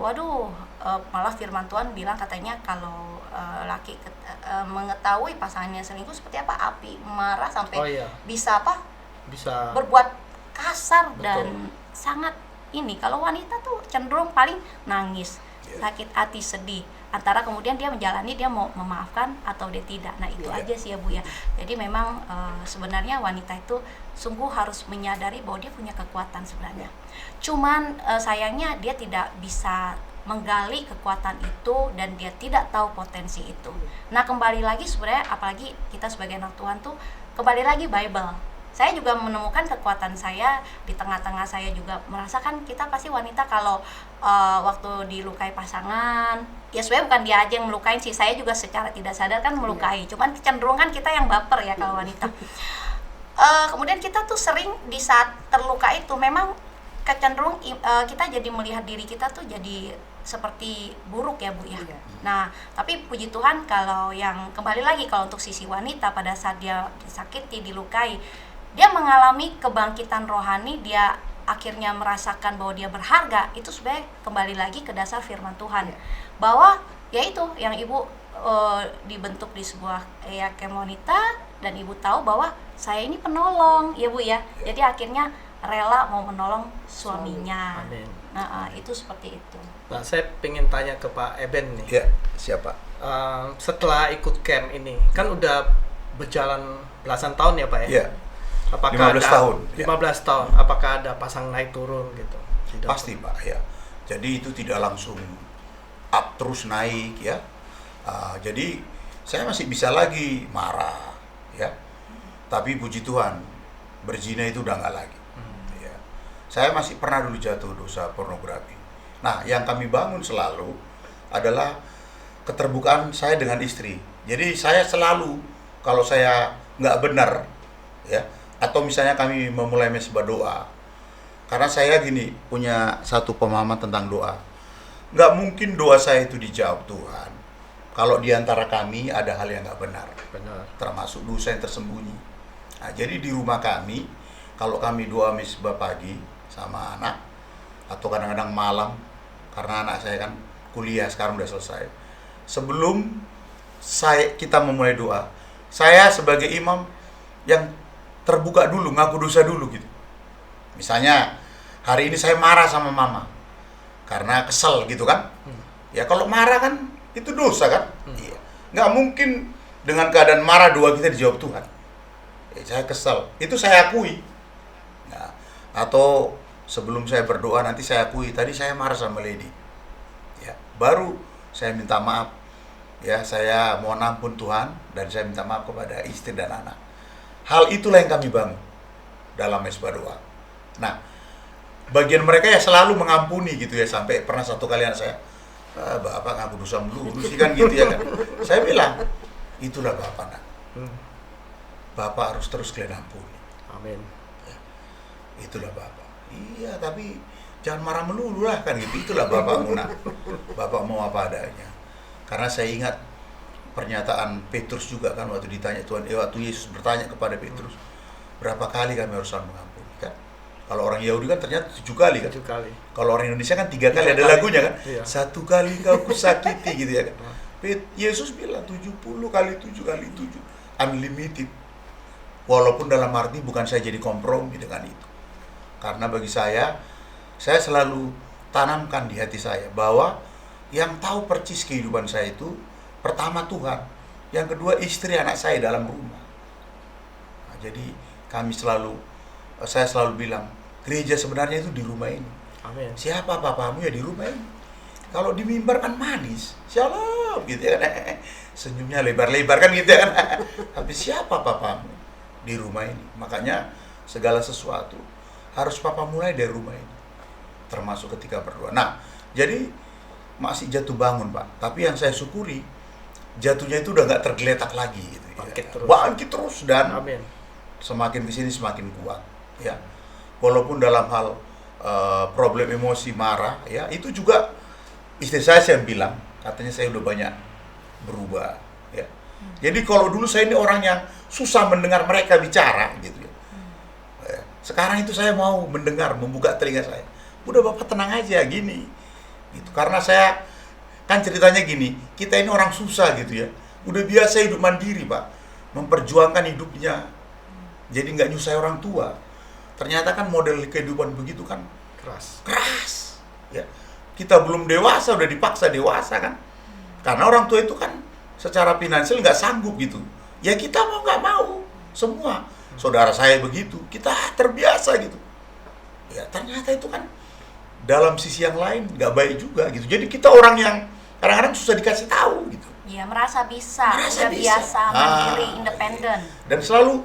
C: malah firman Tuhan bilang katanya kalau laki mengetahui pasangannya selingkuh seperti apa, api marah sampai bisa berbuat kasar.
D: Betul.
C: Dan sangat ini. Kalau wanita tuh cenderung paling nangis, sakit hati, sedih, antara kemudian dia menjalani, dia mau memaafkan atau dia tidak. Nah itu aja sih ya Bu ya. Jadi memang sebenarnya wanita itu sungguh harus menyadari bahwa dia punya kekuatan sebenarnya. Cuman sayangnya dia tidak bisa menggali kekuatan itu dan dia tidak tahu potensi itu. Nah kembali lagi sebenarnya, apalagi kita sebagai anak Tuhan tuh, kembali lagi Bible. Saya juga menemukan kekuatan saya di tengah-tengah saya juga merasakan kita pasti wanita kalau waktu dilukai pasangan, ya sebenarnya bukan dia aja yang melukain sih, saya juga secara tidak sadar kan melukai. Cuman kecenderungan kita yang baper ya kalau wanita. Kemudian kita tuh sering di saat terluka itu memang kecenderung kita jadi melihat diri kita tuh jadi seperti buruk ya Bu ya. Nah tapi puji Tuhan kalau yang kembali lagi kalau untuk sisi wanita pada saat dia disakiti, dilukai, dia mengalami kebangkitan rohani, dia akhirnya merasakan bahwa dia berharga. Itu sebenarnya kembali lagi ke dasar firman Tuhan, bahwa yaitu yang Ibu dibentuk di sebuah camp wanita, dan Ibu tahu bahwa saya ini penolong ya Bu ya. Jadi akhirnya rela mau menolong suaminya.
D: Amin.
C: Nah itu seperti itu.
D: Nah saya pengen tanya ke Pak Eben nih.
A: Ya, siapa?
D: Setelah ikut camp ini kan udah berjalan belasan tahun ya Pak ya?
A: Iya.
D: Apakah
A: 15 tahun.
D: 15 tahun. Apakah ada pasang naik turun gitu?
A: Pasti Pak ya. Jadi itu tidak langsung up terus naik ya. Jadi saya masih bisa lagi marah ya. Tapi puji Tuhan berzina itu udah nggak lagi. Ya. Saya masih pernah dulu jatuh dosa pornografi. Nah yang kami bangun selalu adalah keterbukaan saya dengan istri. Jadi saya selalu kalau saya nggak benar ya, atau misalnya kami memulai mesbah doa, karena saya gini punya satu pemahaman tentang doa, nggak mungkin doa saya itu dijawab Tuhan kalau diantara kami ada hal yang nggak benar, termasuk dosa yang tersembunyi. Nah, jadi di rumah kami kalau kami doa mesbah pagi sama anak atau kadang-kadang malam, karena anak saya kan kuliah sekarang udah selesai, sebelum kita memulai doa, saya sebagai imam yang terbuka dulu, ngaku dosa dulu gitu. Misalnya hari ini saya marah sama mama karena kesel gitu kan. Ya kalau marah kan itu dosa kan. Iya. Nggak mungkin dengan keadaan marah doa kita dijawab Tuhan. Saya kesel, itu saya akui. Nah, atau sebelum saya berdoa nanti saya akui tadi saya marah sama Lady. Ya, baru saya minta maaf. Ya, saya mohon ampun Tuhan dan saya minta maaf kepada istri dan anak. Hal itulah yang kami bangun dalam mesbah doa. Nah, bagian mereka ya selalu mengampuni gitu ya, sampai pernah satu kali anak saya, Bapak ngaku dosa melulu sih kan gitu ya kan. Saya bilang, itulah Bapak nak. Bapak harus terus kalian ampuni.
D: Amin.
A: Ya, itulah Bapak. Iya, tapi jangan marah melulu lah kan gitu. Itulah Bapakmu nak. Bapak mau apa adanya. Karena saya ingat pernyataan Petrus juga kan waktu ditanya waktu Yesus bertanya kepada Petrus, berapa kali kami harus mengampuni kan? Kalau orang Yahudi kan ternyata 7 kali kan?
D: 7 kali.
A: Kalau orang Indonesia kan 3 kali, ada lagunya kan?
D: Iya.
A: 1 kali kau kusakiti gitu ya kan? Yesus bilang 70 kali 7 kali 7, unlimited. Walaupun dalam arti bukan saya jadi kompromi dengan itu. Karena bagi saya selalu tanamkan di hati saya bahwa yang tahu percis kehidupan saya itu pertama Tuhan, yang kedua istri anak saya dalam rumah. Nah, jadi saya selalu bilang gereja sebenarnya itu di rumah ini.
D: Amin.
A: Siapa papamu ya di rumah ini. Kalau di mimbar kan manis, shalom gitu ya kan, senyumnya lebar-lebar kan gitu ya kan. Tapi siapa papamu di rumah ini? Makanya segala sesuatu harus papa mulai dari rumah ini, termasuk ketika berdoa. Nah, jadi masih jatuh bangun Pak. Tapi yang saya syukuri jatuhnya itu udah nggak tergeletak lagi gitu, bangkit terus dan
D: Amin.
A: semakin kesini semakin kuat ya. Walaupun dalam hal problem emosi marah ya, itu juga istri saya bilang katanya saya udah banyak berubah ya. Jadi kalau dulu saya ini orang yang susah mendengar mereka bicara gitu ya. Sekarang itu saya mau mendengar, membuka telinga saya. Udah Bapak tenang aja gini. Gitu. Karena saya kan ceritanya gini, kita ini orang susah gitu ya. Udah biasa hidup mandiri, Pak. Memperjuangkan hidupnya. Jadi nggak nyusahin orang tua. Ternyata kan model kehidupan begitu kan keras. Ya. Kita belum dewasa udah dipaksa dewasa kan. Karena orang tua itu kan secara finansial nggak sanggup gitu. Ya kita mau nggak mau semua. Saudara saya begitu, kita terbiasa gitu. Ya ternyata itu kan dalam sisi yang lain nggak baik juga gitu. Jadi kita orang yang kadang-kadang susah dikasih tahu gitu.
C: Iya, merasa bisa, udah biasa, mandiri, independen.
A: Dan selalu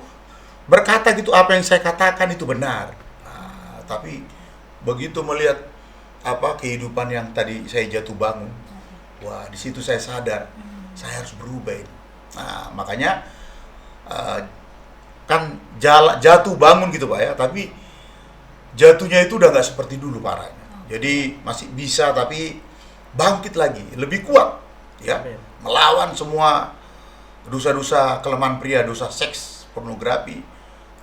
A: berkata gitu, apa yang saya katakan itu benar. Tapi begitu melihat kehidupan yang tadi saya jatuh bangun, wah di situ saya sadar saya harus berubah ini. Nah makanya kan jatuh bangun gitu Pak ya, tapi jatuhnya itu udah nggak seperti dulu parahnya. Jadi masih bisa tapi bangkit lagi, lebih kuat ya.
D: Amin.
A: Melawan semua dosa-dosa kelemahan pria, dosa seks, pornografi.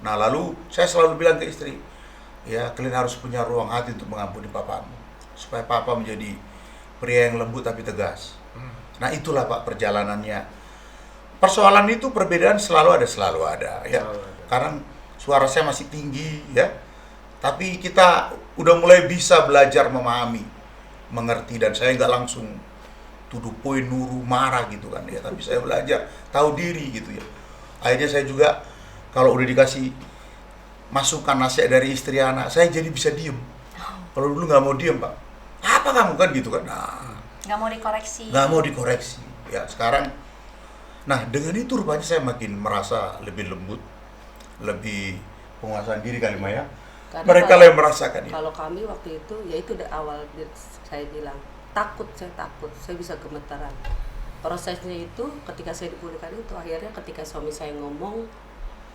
A: Nah lalu saya selalu bilang ke istri, ya kalian harus punya ruang hati untuk mengampuni papamu, supaya papa menjadi pria yang lembut tapi tegas. Nah itulah Pak perjalanannya. Persoalan itu perbedaan selalu ada ya. Karena suara saya masih tinggi ya. Tapi kita udah mulai bisa belajar memahami, mengerti, dan saya nggak langsung tuduh poin, nuru, marah gitu kan ya. Tapi saya belajar tahu diri gitu ya. Akhirnya saya juga kalau udah dikasih masukan nasihat dari istri anak, saya jadi bisa diem. Kalau dulu nggak mau diem Pak. Apa kamu kan gitu kan? Nah,
C: Nggak mau dikoreksi.
A: nggak mau dikoreksi. Ya sekarang, nah dengan itu rupanya saya makin merasa lebih lembut, lebih penguasaan diri kali Maya.
B: Karena
A: Mereka lah yang merasakan itu.
B: Kalau kami waktu itu, ya itu dari awal saya bilang saya takut, saya bisa gemetaran. Prosesnya itu ketika saya dipulihkan itu, akhirnya ketika suami saya ngomong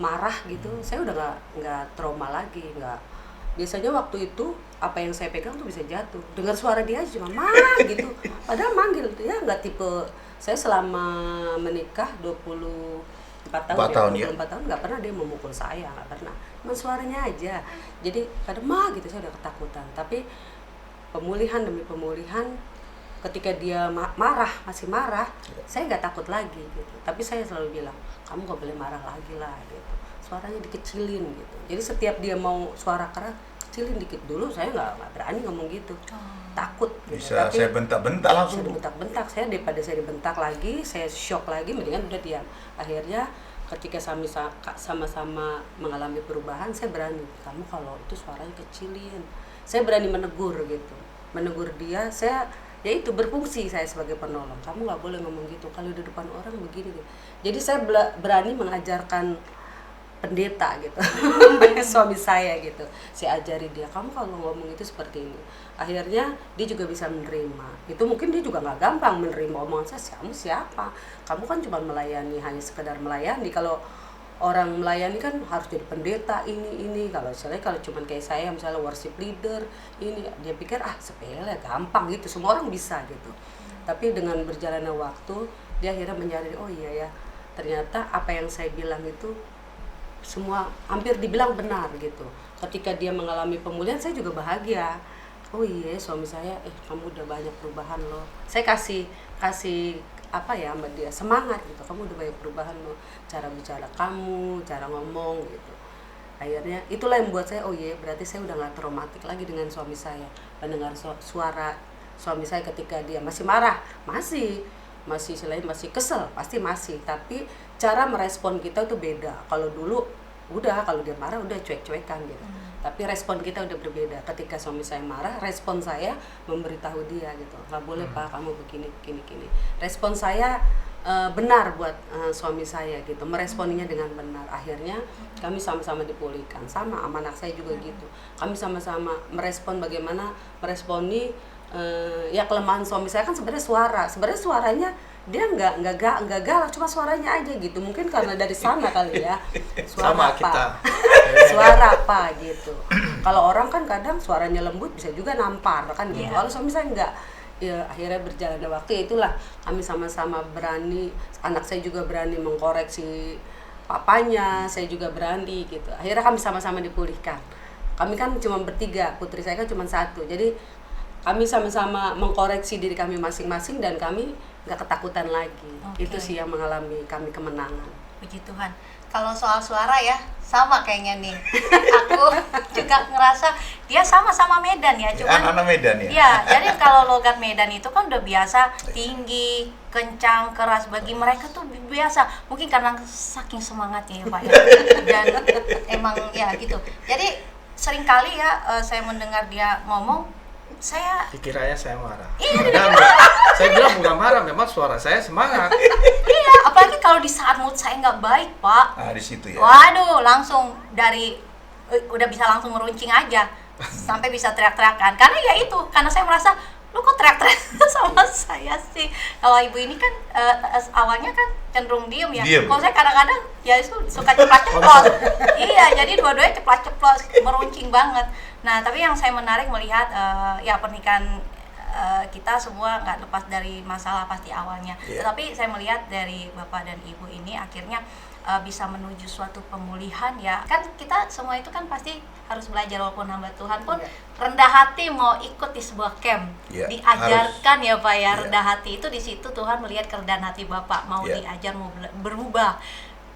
B: marah gitu, saya udah nggak trauma lagi, nggak. Biasanya waktu itu apa yang saya pegang tuh bisa jatuh. Dengar suara dia aja cuma mah gitu. Padahal manggil ya nggak tipe. Saya selama menikah 24 tahun ya, 24 tahun nggak pernah dia memukul saya, nggak pernah. Cuma suaranya aja. Jadi kadang mah gitu saya udah ketakutan. Tapi pemulihan demi pemulihan, ketika dia masih marah, saya nggak takut lagi gitu. Tapi saya selalu bilang, kamu nggak boleh marah lagi lah gitu. Suaranya dikecilin gitu. Jadi setiap dia mau suara keras, kecilin dikit dulu. Saya nggak berani ngomong gitu, takut gitu.
A: Bisa
B: Tapi
A: saya bentak-bentak langsung.
B: saya bentak-bentak, saya daripada saya dibentak lagi, saya shock lagi, mendingan udah diam. Akhirnya ketika sama-sama mengalami perubahan, saya berani, kamu kalau itu suaranya kecilin. Saya berani menegur gitu, menegur dia. Saya ya itu berfungsi saya sebagai penolong. Kamu nggak boleh ngomong gitu, kalau di depan orang begini gitu. Jadi saya berani mengajarkan pendeta gitu suami saya gitu, saya ajari dia, kamu kalau ngomong itu seperti ini. Akhirnya dia juga bisa menerima itu. Mungkin dia juga nggak gampang menerima omongan saya, kamu siapa, kamu kan cuma melayani, hanya sekedar melayani. Kalau orang melayani kan harus jadi pendeta ini. Kalau cuma kayak saya misalnya worship leader ini, dia pikir sepele gampang gitu, semua orang bisa gitu. Tapi dengan berjalannya waktu, dia akhirnya menyadari, oh iya ya, ternyata apa yang saya bilang itu semua hampir dibilang benar gitu. Ketika dia mengalami pemulihan, saya juga bahagia. Oh iya, suami saya, kamu udah banyak perubahan loh. Saya kasih sama dia semangat gitu. Kamu udah banyak perubahan loh. Cara bicara kamu, cara ngomong gitu. Akhirnya itulah yang membuat saya, oh iya, berarti saya udah nggak traumatik lagi dengan suami saya. Mendengar suara suami saya ketika dia masih marah, masih selain masih kesel, pasti masih. Tapi cara merespon kita itu beda. Kalau dulu kalau dia marah udah cuek-cuekan gitu. Tapi respon kita udah berbeda. Ketika suami saya marah, respon saya memberitahu dia gitu, nggak boleh Pak, kamu begini. Respon saya benar buat suami saya gitu, meresponinya dengan benar. Akhirnya kami sama-sama dipulihkan. Sama anak saya juga gitu. Kami sama-sama merespon bagaimana meresponi ya kelemahan suami saya kan sebenarnya suaranya dia nggak galak, cuma suaranya aja gitu. Mungkin karena dari sana kali ya. Suara
D: Sama
B: apa?
D: kita.
B: Suara apa gitu. Kalau orang kan kadang suaranya lembut bisa juga nampar kan gitu.
C: Iya.
B: Kalau suami saya enggak. Ya akhirnya berjalannya waktu itulah kami sama-sama berani, anak saya juga berani mengkoreksi papanya, saya juga berani gitu. Akhirnya kami sama-sama dipulihkan. Kami kan cuma bertiga, putri saya kan cuma satu. Jadi kami sama-sama mengkoreksi diri kami masing-masing dan kami nggak ketakutan lagi.
C: Oke.
B: Itu sih yang mengalami kami kemenangan.
C: Puji Tuhan. Kalau soal suara ya sama kayaknya nih. Aku juga ngerasa dia sama-sama Medan ya, cuman
A: Anak Medan ya.
C: iya, jadi kalau logat Medan itu kan udah biasa tinggi, kencang, keras. Bagi mereka tuh biasa. Mungkin karena saking semangatnya ya Pak ya. Dan emang ya gitu. Jadi seringkali ya saya mendengar dia ngomong, saya
D: Dikiranya saya marah.
C: Iya.
D: Padahal saya bilang bukan marah, memang suara saya semangat.
C: iya, apalagi kalau di saat mood saya nggak baik Pak.
A: Nah, di situ ya.
C: Waduh, langsung dari udah bisa langsung meruncing aja sampai bisa teriak-teriakan. Karena ya itu, karena saya merasa lu kok teriak-teriak sama saya sih. Kalau ibu ini kan awalnya kan cenderung diem ya.
A: Diem.
C: Kalau saya kadang-kadang ya itu suka ceplas-ceplos. Iya, jadi dua-duanya ceplas-ceplos, meruncing banget. Nah, tapi yang saya menarik melihat ya pernikahan kita semua nggak lepas dari masalah pasti awalnya.
A: Iya.
C: Tetapi saya melihat dari bapak dan ibu ini akhirnya bisa menuju suatu pemulihan ya. Kan kita semua itu kan pasti harus belajar walaupun hamba Tuhan pun
B: Iya.
C: rendah hati mau ikut di sebuah camp.
A: Iya,
C: Diajarkan ya Pak ya,
A: Iya.
C: rendah hati itu di situ Tuhan melihat kerendahan hati Bapak mau
A: Iya.
C: diajar mau berubah.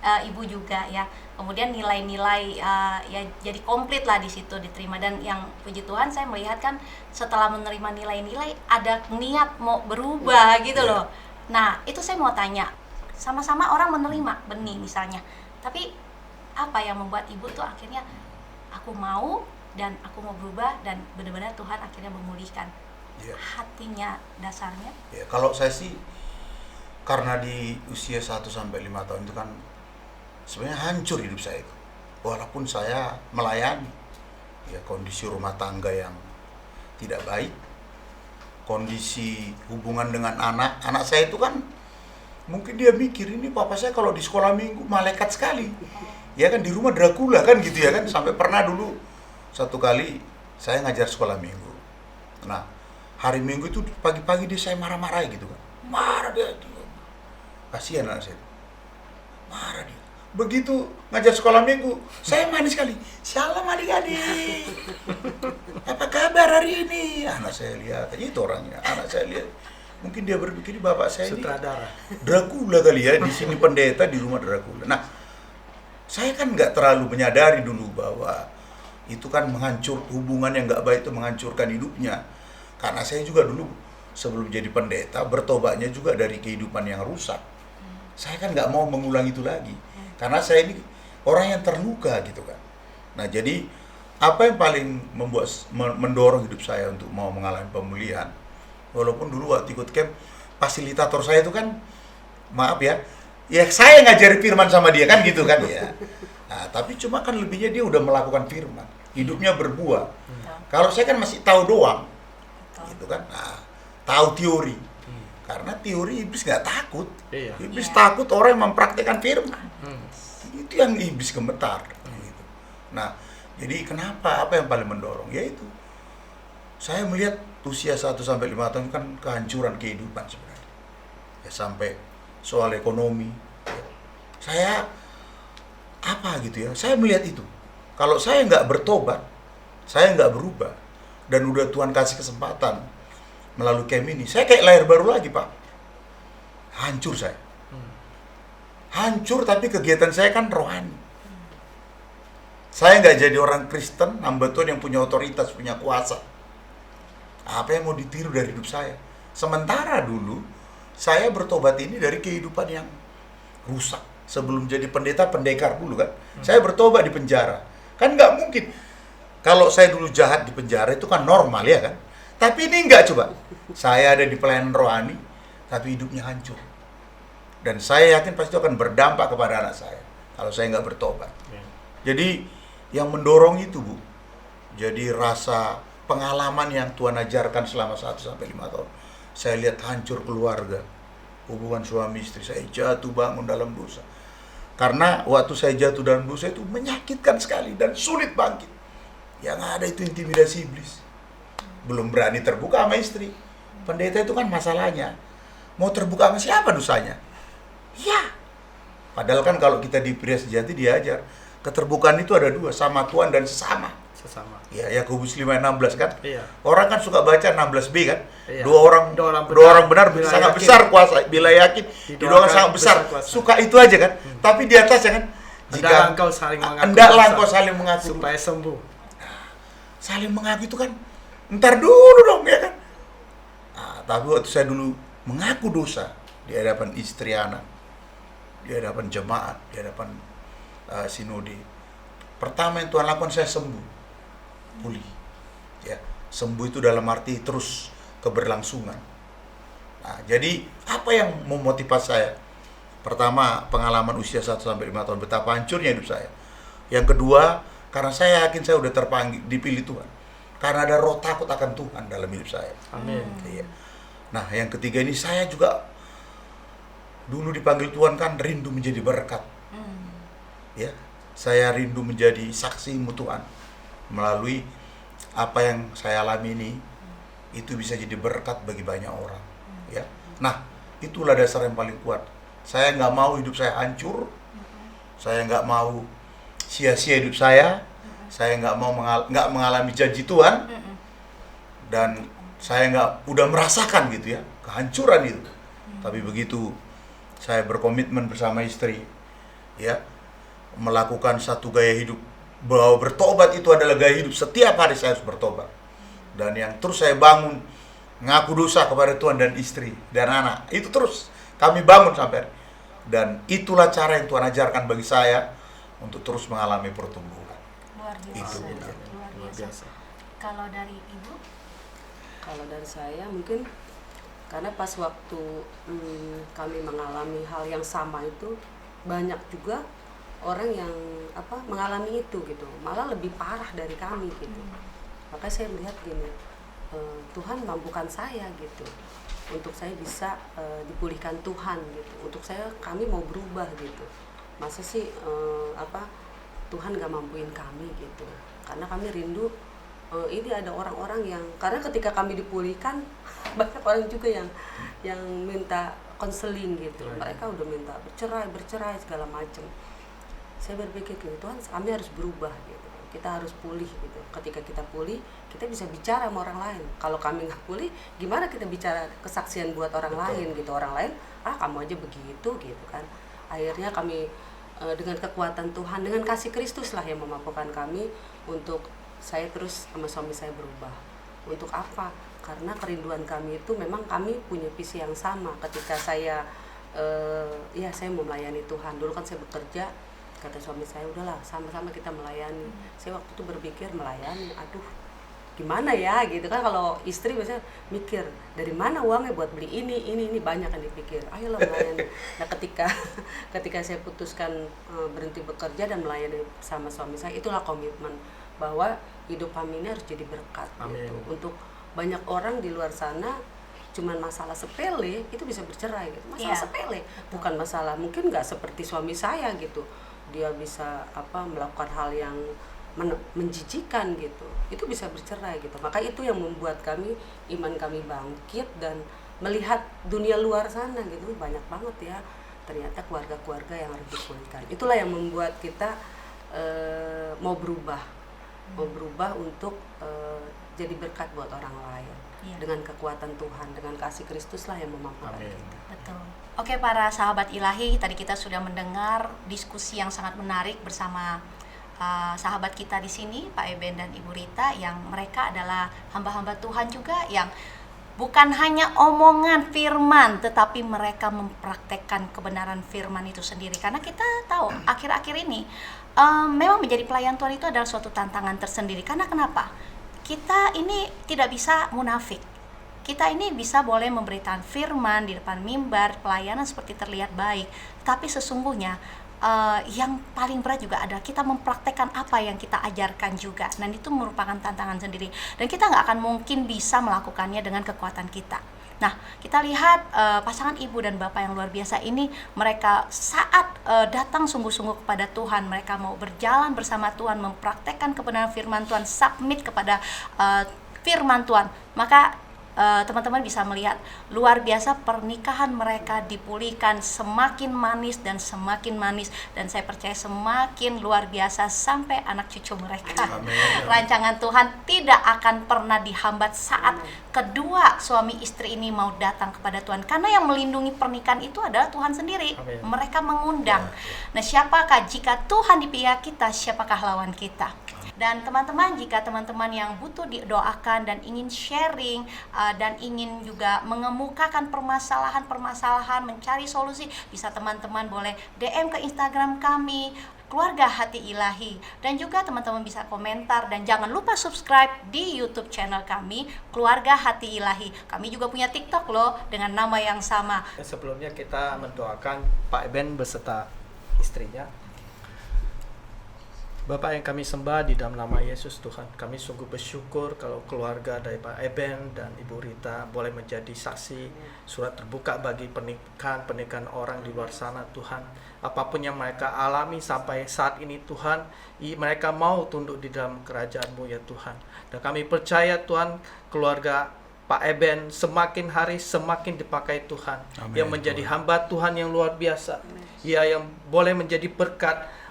C: Ibu juga ya. Kemudian nilai-nilai ya jadi komplit lah di situ diterima, dan yang puji Tuhan saya melihat kan setelah menerima nilai-nilai ada niat mau berubah gitu
A: Iya.
C: loh. Nah, itu saya mau tanya. Sama-sama orang menerima benih misalnya. Tapi apa yang membuat ibu tuh akhirnya aku mau dan aku mau berubah dan benar-benar Tuhan akhirnya memulihkan
A: Iya.
C: hatinya dasarnya?
A: Ya, kalau saya sih karena di usia 1 sampai 5 tahun itu kan sebenarnya hancur hidup saya itu. Walaupun saya melayani ya kondisi rumah tangga yang tidak baik, kondisi hubungan dengan anak saya itu kan mungkin dia mikir ini papa saya kalau di sekolah minggu malaikat sekali. Ya kan di rumah Dracula kan gitu ya kan, sampai pernah dulu satu kali saya ngajar sekolah minggu. Nah, hari Minggu itu pagi-pagi dia saya marah-marah gitu kan. Marah dia. Kasihan anak saya. Marah dia. Begitu ngajar sekolah minggu, saya manis sekali. Shalom adik-adik. Apa kabar hari ini? Anak saya lihat, itu orangnya. Anak saya lihat. Mungkin dia berpikir bapak saya ini
D: Sutradara.
A: Dracula kali ya, di sini pendeta, di rumah Dracula. Nah, saya kan nggak terlalu menyadari dulu bahwa itu kan hubungan yang nggak baik itu menghancurkan hidupnya. Karena saya juga dulu sebelum jadi pendeta bertobatnya juga dari kehidupan yang rusak. Saya kan nggak mau mengulang itu lagi. Karena saya ini orang yang terluka gitu kan. Nah, jadi apa yang paling mendorong hidup saya untuk mau mengalami pemulihan? Walaupun dulu waktu ikut camp, fasilitator saya itu kan, maaf ya saya ngajari firman sama dia kan gitu kan ya. Nah, tapi cuma kan lebihnya dia udah melakukan firman, hidupnya berbuah. Kalau saya kan masih tahu doang, gitu kan. Nah, tahu teori, karena teori iblis nggak takut.
D: Iya.
A: Iblis
C: Iya.
A: takut orang yang mempraktekkan firman. Itu yang iblis gemetar. Gitu. Nah, jadi kenapa? Apa yang paling mendorong? Yaitu saya melihat usia 1 sampai 5 tahun kan kehancuran kehidupan sebenarnya. Ya sampai soal ekonomi. Saya apa gitu ya? Saya melihat itu. Kalau saya nggak bertobat, saya nggak berubah, dan udah Tuhan kasih kesempatan melalui camp ini, saya kayak lahir baru lagi, Pak. Hancur saya. Hancur, tapi kegiatan saya kan rohani. Saya nggak jadi orang Kristen, hamba Tuhan yang punya otoritas, punya kuasa. Apa yang mau ditiru dari hidup saya? Sementara dulu saya bertobat ini dari kehidupan yang rusak. Sebelum jadi pendeta, pendekar dulu kan. Saya bertobat di penjara. Kan nggak mungkin. Kalau saya dulu jahat di penjara itu kan normal ya kan. Tapi ini nggak, coba. Saya ada di pelayanan rohani, tapi hidupnya hancur. Dan saya yakin pasti itu akan berdampak kepada anak saya kalau saya nggak bertobat. Jadi yang mendorong itu, Bu. Jadi rasa pengalaman yang Tuhan ajarkan selama 1 sampai 5 tahun. Saya lihat hancur keluarga. hubungan suami istri, saya jatuh bangun dalam dosa. Karena waktu saya jatuh dalam dosa itu menyakitkan sekali dan sulit bangkit. Yang ada itu intimidasi iblis. Belum berani terbuka sama istri. Pendeta itu kan masalahnya, mau terbuka sama siapa dosanya? Ya. Padahal kan kalau kita di pria sejati diajar, keterbukaan itu ada dua, sama Tuhan dan sesama. Ya, Yakobus 5:16 kan?
D: Iya.
A: Orang kan suka baca 16b kan?
D: Iya.
A: Dua orang benar
D: bila
A: sangat
D: yakin.
A: besar kuasa, bila yakin didoakan sangat besar.
D: kuasa.
A: Suka itu aja kan? Tapi di atasnya kan,
D: Hendaklah engkau saling mengaku
A: hendaklah
D: dosa
A: engkau saling mengaku
D: supaya sembuh.
A: saling mengaku itu kan ntar dulu dong ya kan. Nah, tapi waktu saya dulu mengaku dosa di hadapan istri anak, di hadapan jemaat, di hadapan sinode, pertama yang Tuhan lakukan, saya sembuh, pulih. Ya, sembuh itu dalam arti terus keberlangsungan. Nah, jadi apa yang memotivasi saya? Pertama, pengalaman usia 1-5 tahun, betapa hancurnya hidup saya. Yang kedua, karena saya yakin saya udah terpanggil, dipilih Tuhan. Karena ada roh takut akan Tuhan dalam hidup saya.
D: Amin.
A: Iya. Nah, yang ketiga ini saya juga dulu dipanggil Tuhan kan rindu menjadi berkat. Ya, saya rindu menjadi saksimu Tuhan. Melalui apa yang saya alami ini, itu bisa jadi berkat bagi banyak orang. Ya. Nah, itulah dasar yang paling kuat. Saya nggak mau hidup saya hancur. Saya nggak mau sia-sia hidup saya. Saya nggak mau mengalami janji Tuhan. Dan saya udah merasakan gitu ya, kehancuran itu. Tapi begitu saya berkomitmen bersama istri, ya, melakukan satu gaya hidup bahwa bertobat itu adalah gaya hidup, setiap hari saya harus bertobat. Dan yang terus saya bangun, ngaku dosa kepada Tuhan dan istri dan anak, itu terus kami bangun sampai hari. Dan itulah cara yang Tuhan ajarkan bagi saya untuk terus mengalami pertumbuhan.
C: Luar biasa.
A: Itu.
C: Luar biasa. Kalau dari Ibu?
B: Kalau dari saya mungkin karena pas waktu kami mengalami hal yang sama itu, banyak juga orang yang mengalami itu gitu, malah lebih parah dari kami gitu. Makanya saya melihat gini, Tuhan mampukan saya gitu, untuk saya bisa dipulihkan Tuhan gitu, untuk kami mau berubah gitu. Masa sih Tuhan gak mampuin kami gitu, karena kami rindu. Ini ada orang-orang yang, karena ketika kami dipulihkan banyak orang juga yang minta konseling gitu. Mereka udah minta bercerai segala macam. Saya berpikir gitu, Tuhan, kami harus berubah gitu. Kita harus pulih gitu. Ketika kita pulih, kita bisa bicara sama orang lain. Kalau kami nggak pulih, gimana kita bicara kesaksian buat orang lain gitu. Orang lain, kamu aja begitu gitu kan. Akhirnya kami dengan kekuatan Tuhan, dengan kasih Kristus lah yang memampukan kami untuk saya terus sama suami saya berubah. Untuk apa? Karena kerinduan kami itu memang kami punya visi yang sama. Ketika saya saya mau melayani Tuhan. Dulu kan saya bekerja, kata suami saya, udahlah sama-sama kita melayani. Saya waktu itu berpikir melayani, aduh gimana ya gitu kan. Kalau istri biasanya mikir dari mana uangnya buat beli ini banyak yang dipikir. Ayolah melayani. Nah ketika saya putuskan berhenti bekerja dan melayani sama suami saya, itulah komitmen bahwa hidup kami ini harus jadi berkat.
D: Amin.
B: Gitu. Untuk banyak orang di luar sana cuman masalah sepele itu bisa bercerai gitu. Masalah sepele, bukan masalah, mungkin nggak seperti suami saya gitu. Dia bisa melakukan hal yang menjijikan gitu. Itu bisa bercerai gitu. Maka itu yang membuat iman kami bangkit dan melihat dunia luar sana gitu. Banyak banget ya ternyata keluarga-keluarga yang harus dipulihkan. Itulah yang membuat kita mau berubah untuk jadi berkat buat orang lain. Dengan kekuatan Tuhan, dengan kasih Kristus lah yang memampukan kita.
C: Betul. Oke, para sahabat ilahi, tadi kita sudah mendengar diskusi yang sangat menarik bersama sahabat kita di sini, Pak Eben dan Ibu Rita, yang mereka adalah hamba-hamba Tuhan juga yang bukan hanya omongan firman, tetapi mereka mempraktekkan kebenaran firman itu sendiri. Karena kita tahu akhir-akhir ini memang menjadi pelayan Tuhan itu adalah suatu tantangan tersendiri. Karena kenapa? Kita ini tidak bisa munafik. Kita ini bisa boleh memberitakan firman di depan mimbar, pelayanan seperti terlihat baik. Tapi sesungguhnya yang paling berat juga adalah kita mempraktekkan apa yang kita ajarkan juga. Dan itu merupakan tantangan sendiri. Dan kita nggak akan mungkin bisa melakukannya dengan kekuatan kita. Nah, kita lihat pasangan ibu dan bapak yang luar biasa ini, mereka saat datang sungguh-sungguh kepada Tuhan, mereka mau berjalan bersama Tuhan, mempraktekkan kebenaran firman Tuhan, submit kepada firman Tuhan, maka teman-teman bisa melihat luar biasa pernikahan mereka dipulihkan, semakin manis dan semakin manis, dan saya percaya semakin luar biasa sampai anak cucu mereka.
A: Amin.
C: Rancangan Tuhan tidak akan pernah dihambat saat kedua suami istri ini mau datang kepada Tuhan, karena yang melindungi pernikahan itu adalah Tuhan sendiri.
D: Amin.
C: Mereka mengundang. Nah, siapakah jika Tuhan di pihak kita, siapakah lawan kita? Dan teman-teman, jika teman-teman yang butuh didoakan dan ingin sharing dan ingin juga mengemukakan permasalahan-permasalahan, mencari solusi, bisa teman-teman boleh DM ke Instagram kami, Keluarga Hati Ilahi. Dan juga teman-teman bisa komentar, dan jangan lupa subscribe di YouTube channel kami, Keluarga Hati Ilahi. Kami juga punya TikTok loh dengan nama yang sama.
D: Sebelumnya kita mendoakan Pak Eben beserta istrinya. Bapak yang kami sembah di dalam nama Yesus Tuhan, kami sungguh bersyukur kalau keluarga dari Pak Eben dan Ibu Rita boleh menjadi saksi surat terbuka bagi pernikahan orang di luar sana Tuhan. Apapun yang mereka alami sampai saat ini Tuhan, mereka mau tunduk di dalam kerajaan-Mu ya Tuhan. Dan kami percaya Tuhan, keluarga Pak Eben semakin hari semakin dipakai Tuhan.
A: Amin,
D: yang menjadi
A: Tuhan.
D: hamba Tuhan yang luar biasa. Ya, yang boleh menjadi berkat,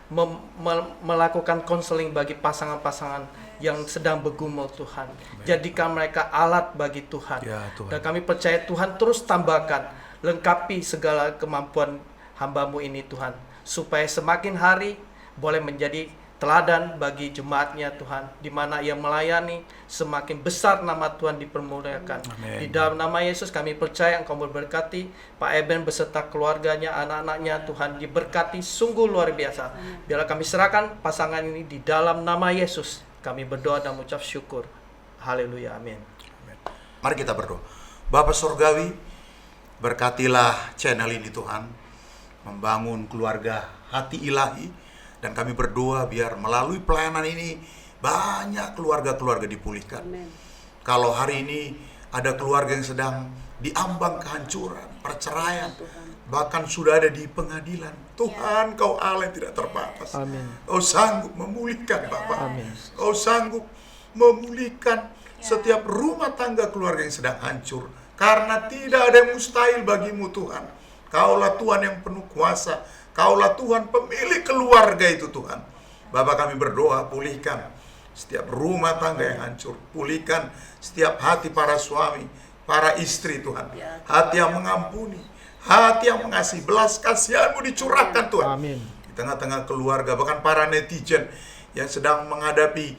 D: melakukan konseling bagi pasangan-pasangan yang sedang bergumul Tuhan. Jadikan mereka alat bagi Tuhan.
A: Ya, Tuhan.
D: Dan kami percaya Tuhan terus tambahkan, lengkapi segala kemampuan hamba-Mu ini Tuhan, supaya semakin hari boleh menjadi teladan bagi jemaat-Nya Tuhan, di mana ia melayani, semakin besar nama Tuhan dipermuliakan.
A: Amin.
D: Di dalam nama Yesus kami percaya Engkau memberkati Pak Eben beserta keluarganya, anak-anaknya Tuhan, diberkati sungguh luar biasa. Biarlah kami serahkan pasangan ini di dalam nama Yesus. Kami berdoa dan mengucap syukur. Haleluya, amin.
A: Mari kita berdoa. Bapa Surgawi, berkatilah channel ini Tuhan, membangun keluarga hati ilahi, dan kami berdoa biar melalui pelayanan ini banyak keluarga-keluarga dipulihkan.
B: Amin.
A: Kalau hari ini ada keluarga yang sedang diambang kehancuran, perceraian, bahkan sudah ada di pengadilan, Tuhan Kau Allah yang tidak terbatas.
D: Amin.
A: Kau sanggup memulihkan Bapak.
D: Amin.
A: Kau sanggup memulihkan setiap rumah tangga keluarga yang sedang hancur, karena tidak ada yang mustahil bagimu Tuhan. Kaulah Tuhan yang penuh kuasa, Kaulah Tuhan pemilik keluarga itu Tuhan. Bapak, kami berdoa, pulihkan setiap rumah tangga yang hancur, pulihkan setiap hati para suami, para istri Tuhan, hati yang mengampuni, hati yang mengasihi, belas kasihan-Mu dicurahkan Tuhan.
D: Amin.
A: Di tengah-tengah keluarga, bahkan para netizen yang sedang menghadapi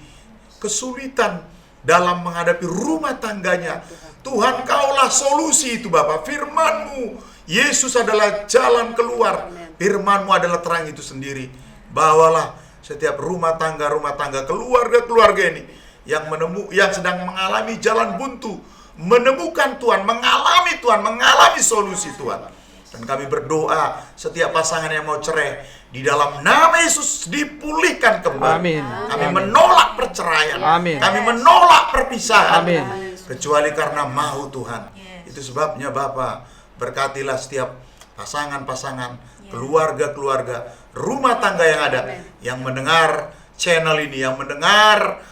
A: kesulitan dalam menghadapi rumah tangganya, Tuhan Kaulah solusi itu Bapak. Firman-Mu, Yesus adalah jalan keluar, Firman-Mu adalah terang itu sendiri. Bawalah setiap rumah tangga, keluarga-keluarga ini yang sedang mengalami jalan buntu, menemukan Tuhan, mengalami solusi Tuhan. Dan kami berdoa setiap pasangan yang mau cerai, di dalam nama Yesus dipulihkan kembali.
D: Amin.
A: Kami menolak perceraian.
D: Amin.
A: Kami menolak perpisahan.
D: Amin.
A: Kecuali karena mau Tuhan. Itu sebabnya Bapa, berkatilah setiap pasangan-pasangan, keluarga-keluarga, rumah tangga yang ada, yang mendengar channel ini, yang mendengar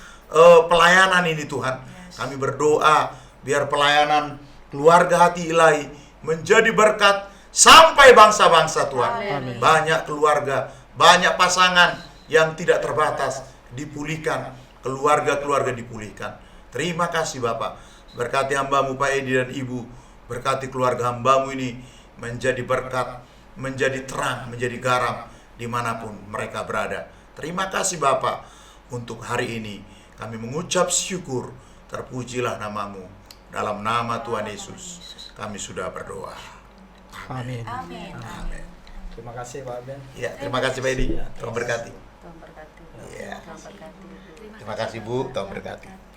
A: pelayanan ini Tuhan. Kami berdoa biar pelayanan keluarga hati ilahi menjadi berkat sampai bangsa-bangsa Tuhan.
D: Amin.
A: Banyak keluarga, banyak pasangan yang tidak terbatas dipulihkan, keluarga-keluarga dipulihkan. Terima kasih Bapak. Berkati hamba-Mu Pak Edi dan Ibu, berkati keluarga hamba-Mu ini menjadi berkat, menjadi terang, menjadi garam dimanapun mereka berada. Terima kasih Bapak. Untuk hari ini kami mengucap syukur, terpujilah nama-Mu. Dalam nama Tuhan Yesus kami sudah berdoa.
D: Amin.
C: Amin.
A: Amin.
D: Terima kasih Pak Ben.
A: Ya, terima kasih Pak Edi. Tuhan berkati.
B: Tuhan berkati.
A: Ya.
B: Tuhan berkati.
A: Terima kasih Bu, Tuhan berkati.